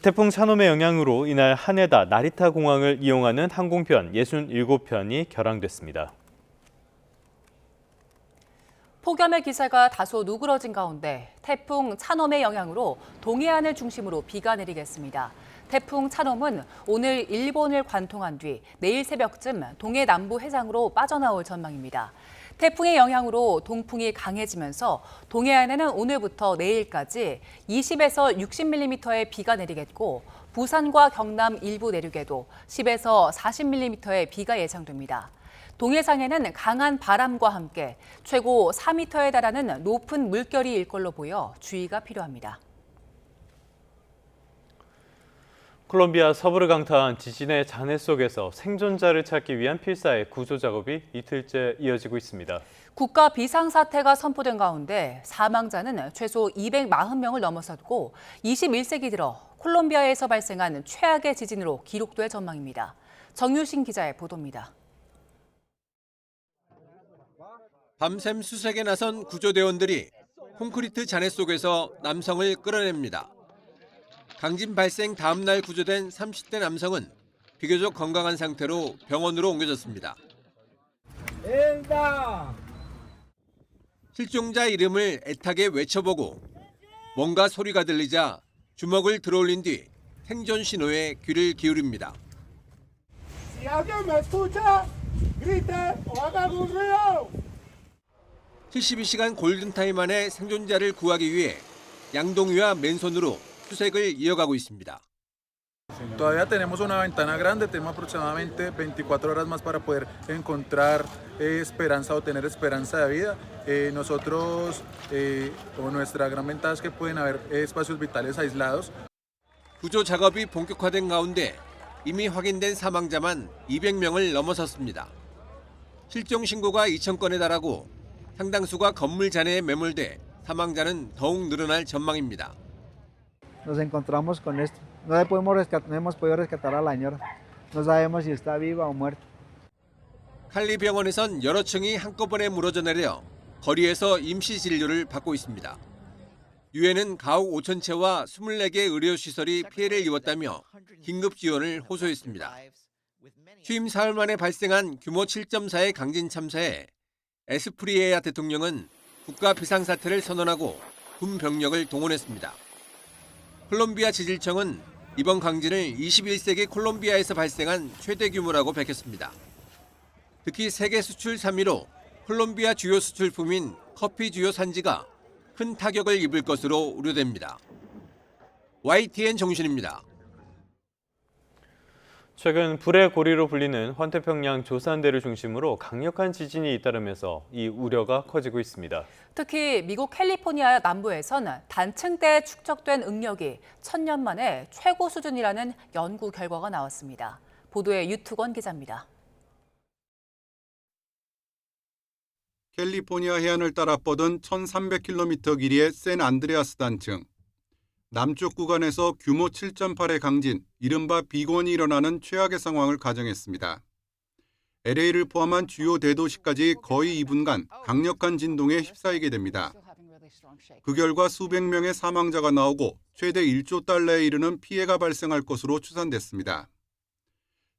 태풍 차노미의 영향으로 이날 하네다 나리타 공항을 이용하는 항공편 67편이 결항됐습니다. 폭염의 기세가 다소 누그러진 가운데 태풍 차놈의 영향으로 동해안을 중심으로 비가 내리겠습니다. 태풍 차놈은 오늘 일본을 관통한 뒤 내일 새벽쯤 동해 남부 해상으로 빠져나올 전망입니다. 태풍의 영향으로 동풍이 강해지면서 동해안에는 오늘부터 내일까지 20에서 60mm의 비가 내리겠고 부산과 경남 일부 내륙에도 10에서 40mm의 비가 예상됩니다. 동해상에는 강한 바람과 함께 최고 4m에 달하는 높은 물결이 일 걸로 보여 주의가 필요합니다. 콜롬비아 서부를 강타한 지진의 잔해 속에서 생존자를 찾기 위한 필사의 구조 작업이 이틀째 이어지고 있습니다. 국가 비상사태가 선포된 가운데 사망자는 최소 240명을 넘어섰고 21세기 들어 콜롬비아에서 발생한 최악의 지진으로 기록될 전망입니다. 정유신 기자의 보도입니다. 밤샘 수색에 나선 구조대원들이 콘크리트 잔해 속에서 남성을 끌어냅니다. 강진 발생 다음 날 구조된 30대 남성은 비교적 건강한 상태로 병원으로 옮겨졌습니다. 실종자 이름을 애타게 외쳐보고 뭔가 소리가 들리자 주먹을 들어올린 뒤 생존 신호에 귀를 기울입니다. 72시간 골든타임 안에 생존자를 구하기 위해 양동이와 맨손으로 수색을 이어가고 있습니다. Todavía tenemos una ventana grande, tenemos aproximadamente 24 horas más para poder encontrar esperanza o tener esperanza de vida. Nosotros, o nuestra gran ventaja es que pueden haber espacios vitales aislados. 구조 작업이 본격화된 가운데 이미 확인된 사망자만 200명을 넘어섰습니다. 실종 신고가 2,000건에 달하고 상당수가 건물 잔해에 매몰돼 사망자는 더욱 늘어날 전망입니다. Nos encontramos con esto. No hemos podido rescatar a la señora. No sabemos si está viva o muerta. 칼리 병원에선 여러 층이 한꺼번에 무너져 내려 거리에서 임시 진료를 받고 있습니다. 유엔은 가옥 5,000채와 24개 의료시설이 피해를 입었다며 긴급 지원을 호소했습니다. 취임 사흘 만에 발생한 규모 7.4의 강진 참사에 에스프리에야 대통령은 국가 비상사태를 선언하고 군 병력을 동원했습니다. 콜롬비아 지질청은 이번 강진을 21세기 콜롬비아에서 발생한 최대 규모라고 밝혔습니다. 특히 세계 수출 3위로 콜롬비아 주요 수출품인 커피 주요 산지가 큰 타격을 입을 것으로 우려됩니다. YTN 정신입니다. 최근 불의 고리로 불리는 환태평양 조산대를 중심으로 강력한 지진이 잇따르면서 이 우려가 커지고 있습니다. 특히 미국 캘리포니아 남부에선 단층 때 축적된 응력이 1000년 만에 최고 수준이라는 연구 결과가 나왔습니다. 보도에 유투건 기자입니다. 캘리포니아 해안을 따라 뻗은 1300km 길이의 샌안드레아스 단층. 남쪽 구간에서 규모 7.8의 강진, 이른바 빅원이 일어나는 최악의 상황을 가정했습니다. LA를 포함한 주요 대도시까지 거의 2분간 강력한 진동에 휩싸이게 됩니다. 그 결과 수백 명의 사망자가 나오고 최대 1조 달러에 이르는 피해가 발생할 것으로 추산됐습니다.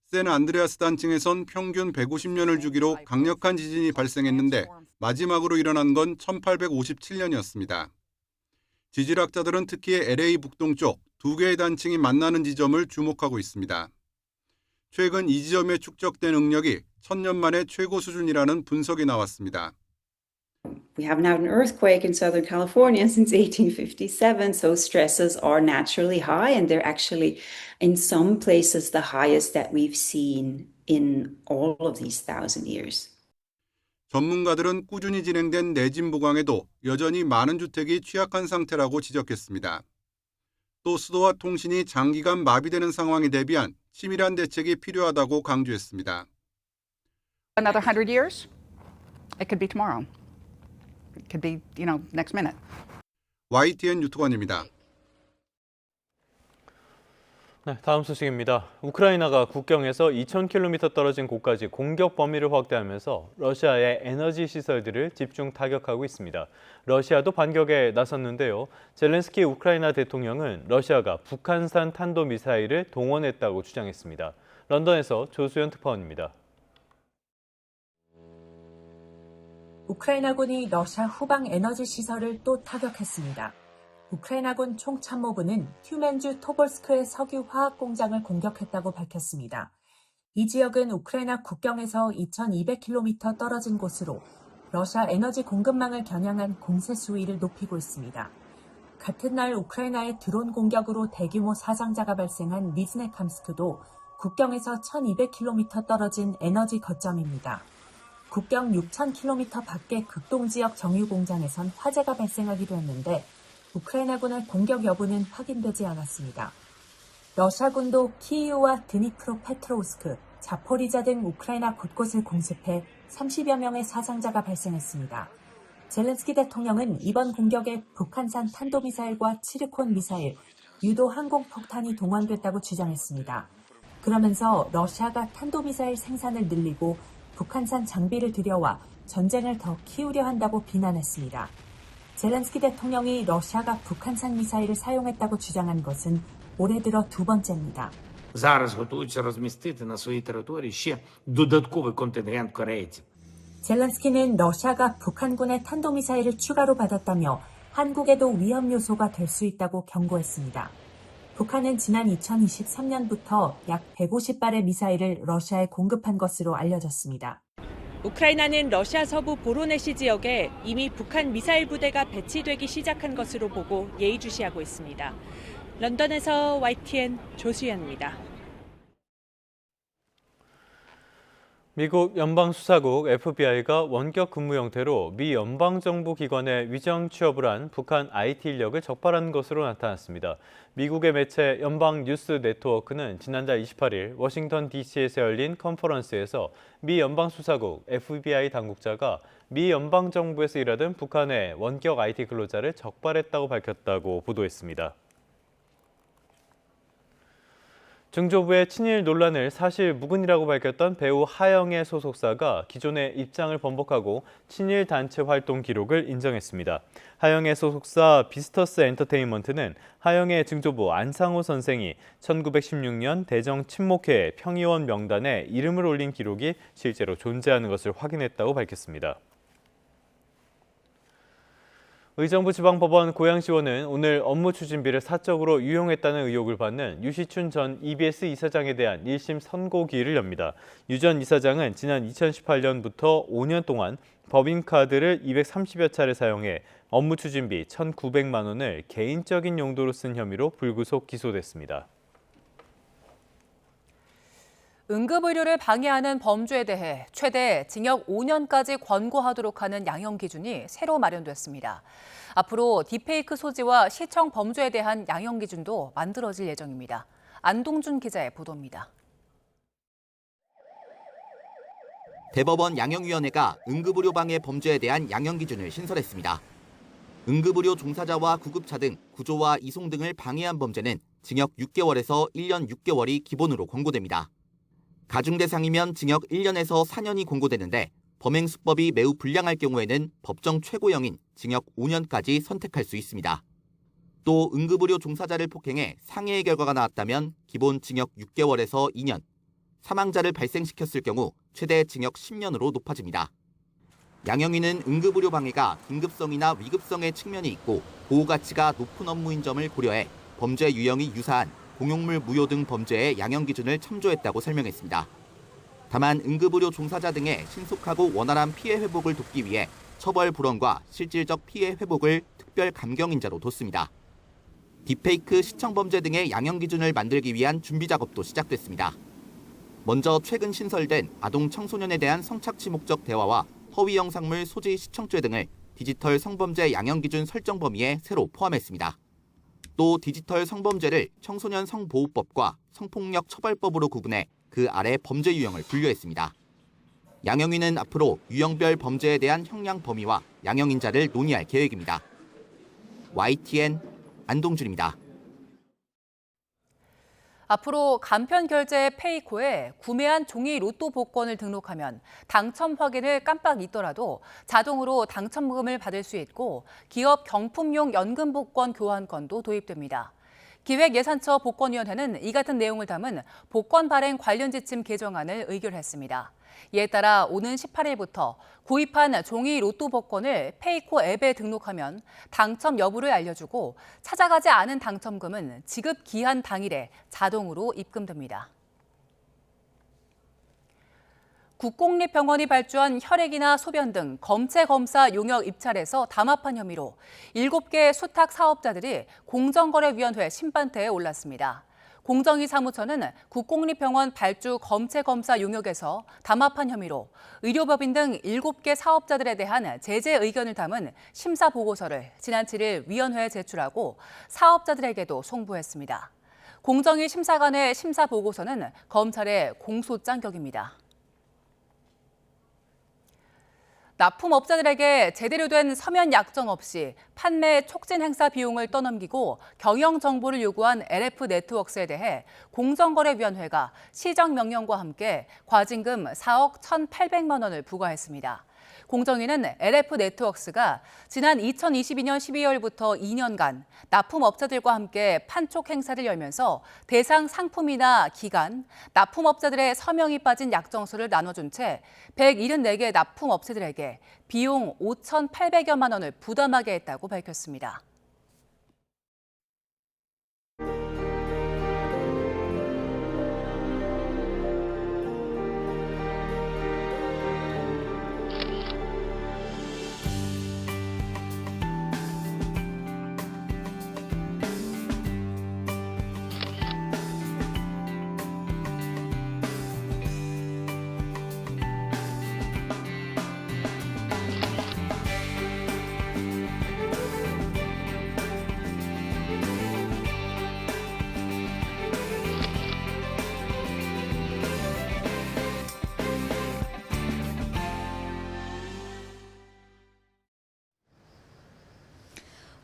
샌안드레아스 단층에선 평균 150년을 주기로 강력한 지진이 발생했는데 마지막으로 일어난 건 1857년이었습니다. 지질학자들은 특히 LA 북동쪽 2개의 단층이 만나는 지점을 주목하고 있습니다. 최근 이 지점에 축적된 응력이 1000년 만에 최고 수준이라는 분석이 나왔습니다. We haven't had an earthquake in Southern California since 1857, so stresses are naturally high, and they're actually, in some places, the highest that we've seen in all of these 1,000 years. 전문가들은 꾸준히 진행된 내진 보강에도 여전히 많은 주택이 취약한 상태라고 지적했습니다. 또 수도와 통신이 장기간 마비되는 상황에 대비한 치밀한 대책이 필요하다고 강조했습니다. Another 100 years? It could be tomorrow. It could be, next minute. YTN 유튜관입니다. 네, 다음 소식입니다. 우크라이나가 국경에서 2,000km 떨어진 곳까지 공격 범위를 확대하면서 러시아의 에너지 시설들을 집중 타격하고 있습니다. 러시아도 반격에 나섰는데요. 젤렌스키 우크라이나 대통령은 러시아가 북한산 탄도미사일을 동원했다고 주장했습니다. 런던에서 조수연 특파원입니다. 우크라이나군이 러시아 후방 에너지 시설을 또 타격했습니다. 우크라이나군 총참모부는 튜멘주 토볼스크의 석유 화학 공장을 공격했다고 밝혔습니다. 이 지역은 우크라이나 국경에서 2,200km 떨어진 곳으로 러시아 에너지 공급망을 겨냥한 공세 수위를 높이고 있습니다. 같은 날 우크라이나의 드론 공격으로 대규모 사상자가 발생한 니즈네캄스크도 국경에서 1,200km 떨어진 에너지 거점입니다. 국경 6,000km 밖의 극동지역 정유 공장에선 화재가 발생하기도 했는데 우크라이나군의 공격 여부는 확인되지 않았습니다. 러시아군도 키이우와 드니프로페트로우스크, 자포리자 등 우크라이나 곳곳을 공습해 30여 명의 사상자가 발생했습니다. 젤렌스키 대통령은 이번 공격에 북한산 탄도미사일과 치르콘 미사일, 유도 항공폭탄이 동원됐다고 주장했습니다. 그러면서 러시아가 탄도미사일 생산을 늘리고 북한산 장비를 들여와 전쟁을 더 키우려 한다고 비난했습니다. 젤렌스키 대통령이 러시아가 북한산 미사일을 사용했다고 주장한 것은 올해 들어 두 번째입니다. Зараз готуються розмістити на своїй території ще додатковий контингент корейців. 젤렌스키는 러시아가 북한군의 탄도미사일을 추가로 받았다며 한국에도 위험 요소가 될 수 있다고 경고했습니다. 북한은 지난 2023년부터 약 150발의 미사일을 러시아에 공급한 것으로 알려졌습니다. 우크라이나는 러시아 서부 보로네시 지역에 이미 북한 미사일 부대가 배치되기 시작한 것으로 보고 예의주시하고 있습니다. 런던에서 YTN 조수연입니다. 미국 연방수사국 FBI가 원격 근무 형태로 미 연방정부 기관에 위정 취업을 한 북한 IT 인력을 적발한 것으로 나타났습니다. 미국의 매체 연방뉴스 네트워크는 지난달 28일 워싱턴 DC에서 열린 컨퍼런스에서 미 연방수사국 FBI 당국자가 미 연방정부에서 일하던 북한의 원격 IT 근로자를 적발했다고 밝혔다고 보도했습니다. 중조부의 친일 논란을 사실 무근이라고 밝혔던 배우 하영의 소속사가 기존의 입장을 번복하고 친일 단체 활동 기록을 인정했습니다. 하영의 소속사 비스터스 엔터테인먼트는 하영의 증조부 안상호 선생이 1916년 대정 침묵회 평의원 명단에 이름을 올린 기록이 실제로 존재하는 것을 확인했다고 밝혔습니다. 의정부 지방법원 고양시원은 오늘 업무 추진비를 사적으로 유용했다는 의혹을 받는 유시춘 전 EBS 이사장에 대한 1심 선고기일을 엽니다. 유 전 이사장은 지난 2018년부터 5년 동안 법인카드를 230여 차례 사용해 업무 추진비 1,900만 원을 개인적인 용도로 쓴 혐의로 불구속 기소됐습니다. 응급의료를 방해하는 범죄에 대해 최대 징역 5년까지 권고하도록 하는 양형 기준이 새로 마련됐습니다. 앞으로 딥페이크 소지와 시청 범죄에 대한 양형 기준도 만들어질 예정입니다. 안동준 기자의 보도입니다. 대법원 양형위원회가 응급의료 방해 범죄에 대한 양형 기준을 신설했습니다. 응급의료 종사자와 구급차 등 구조와 이송 등을 방해한 범죄는 징역 6개월에서 1년 6개월이 기본으로 권고됩니다. 가중 대상이면 징역 1년에서 4년이 권고되는데 범행 수법이 매우 불량할 경우에는 법정 최고형인 징역 5년까지 선택할 수 있습니다. 또 응급의료 종사자를 폭행해 상해의 결과가 나왔다면 기본 징역 6개월에서 2년, 사망자를 발생시켰을 경우 최대 징역 10년으로 높아집니다. 양형위는 응급의료 방해가 긴급성이나 위급성의 측면이 있고 보호 가치가 높은 업무인 점을 고려해 범죄 유형이 유사한 공용물 무효 등 범죄의 양형 기준을 참조했다고 설명했습니다. 다만 응급의료 종사자 등의 신속하고 원활한 피해 회복을 돕기 위해 처벌 불원과 실질적 피해 회복을 특별 감경인자로 뒀습니다. 딥페이크 시청 범죄 등의 양형 기준을 만들기 위한 준비 작업도 시작됐습니다. 먼저 최근 신설된 아동 청소년에 대한 성착취 목적 대화와 허위 영상물 소지 시청죄 등을 디지털 성범죄 양형 기준 설정 범위에 새로 포함했습니다. 또 디지털 성범죄를 청소년 성보호법과 성폭력 처벌법으로 구분해 그 아래 범죄 유형을 분류했습니다. 양형위는 앞으로 유형별 범죄에 대한 형량 범위와 양형인자를 논의할 계획입니다. YTN 안동준입니다. 앞으로 간편 결제 페이코에 구매한 종이 로또 복권을 등록하면 당첨 확인을 깜빡 잊더라도 자동으로 당첨금을 받을 수 있고 기업 경품용 연금 복권 교환권도 도입됩니다. 기획예산처 복권위원회는 이 같은 내용을 담은 복권 발행 관련 지침 개정안을 의결했습니다. 이에 따라 오는 18일부터 구입한 종이 로또 복권을 페이코 앱에 등록하면 당첨 여부를 알려주고 찾아가지 않은 당첨금은 지급 기한 당일에 자동으로 입금됩니다. 국공립병원이 발주한 혈액이나 소변 등 검체 검사 용역 입찰에서 담합한 혐의로 7개 수탁 사업자들이 공정거래위원회 심판대에 올랐습니다. 공정위 사무처는 국공립병원 발주 검체 검사 용역에서 담합한 혐의로 의료법인 등 7개 사업자들에 대한 제재 의견을 담은 심사 보고서를 지난 7일 위원회에 제출하고 사업자들에게도 송부했습니다. 공정위 심사관의 심사 보고서는 검찰의 공소장격입니다. 납품업자들에게 제대로 된 서면 약정 없이 판매 촉진 행사 비용을 떠넘기고 경영 정보를 요구한 LF 네트워크스에 대해 공정거래위원회가 시정명령과 함께 과징금 4억 1,800만 원을 부과했습니다. 공정위는 LF 네트워크스가 지난 2022년 12월부터 2년간 납품업자들과 함께 판촉 행사를 열면서 대상 상품이나 기간, 납품업자들의 서명이 빠진 약정서를 나눠준 채 174개 납품업체들에게 비용 5,800여만 원을 부담하게 했다고 밝혔습니다.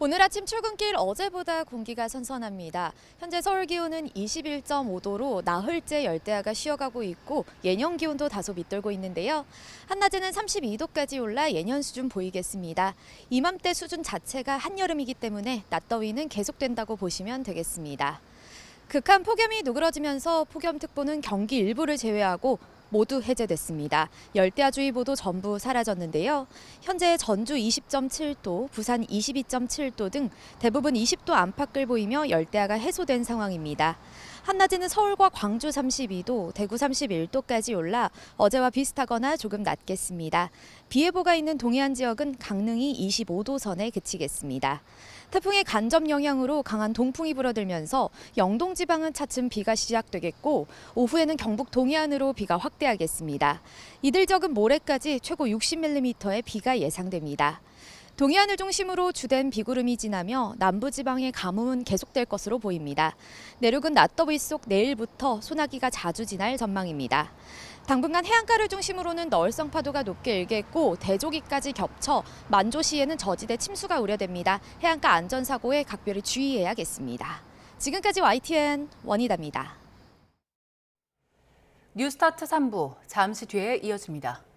오늘 아침 출근길 어제보다 공기가 선선합니다. 현재 서울 기온은 21.5도로 나흘째 열대야가 쉬어가고 있고 예년 기온도 다소 밑돌고 있는데요. 한낮에는 32도까지 올라 예년 수준 보이겠습니다. 이맘때 수준 자체가 한여름이기 때문에 낮더위는 계속된다고 보시면 되겠습니다. 극한 폭염이 누그러지면서 폭염특보는 경기 일부를 제외하고 모두 해제됐습니다. 열대야주의보도 전부 사라졌는데요. 현재 전주 20.7도, 부산 22.7도 등 대부분 20도 안팎을 보이며 열대야가 해소된 상황입니다. 한낮에는 서울과 광주 32도, 대구 31도까지 올라 어제와 비슷하거나 조금 낮겠습니다. 비 예보가 있는 동해안 지역은 강릉이 25도 선에 그치겠습니다. 태풍의 간접 영향으로 강한 동풍이 불어들면서 영동 지방은 차츰 비가 시작되겠고 오후에는 경북 동해안으로 비가 확대하겠습니다. 이들 적은 모레까지 최고 60mm의 비가 예상됩니다. 동해안을 중심으로 주된 비구름이 지나며 남부지방의 가뭄은 계속될 것으로 보입니다. 내륙은 낮더위 속 내일부터 소나기가 자주 지날 전망입니다. 당분간 해안가를 중심으로는 너울성 파도가 높게 일겠고 대조기까지 겹쳐 만조시에는 저지대 침수가 우려됩니다. 해안가 안전사고에 각별히 주의해야겠습니다. 지금까지 YTN 원희다입니다. 뉴스타트 3부 잠시 뒤에 이어집니다.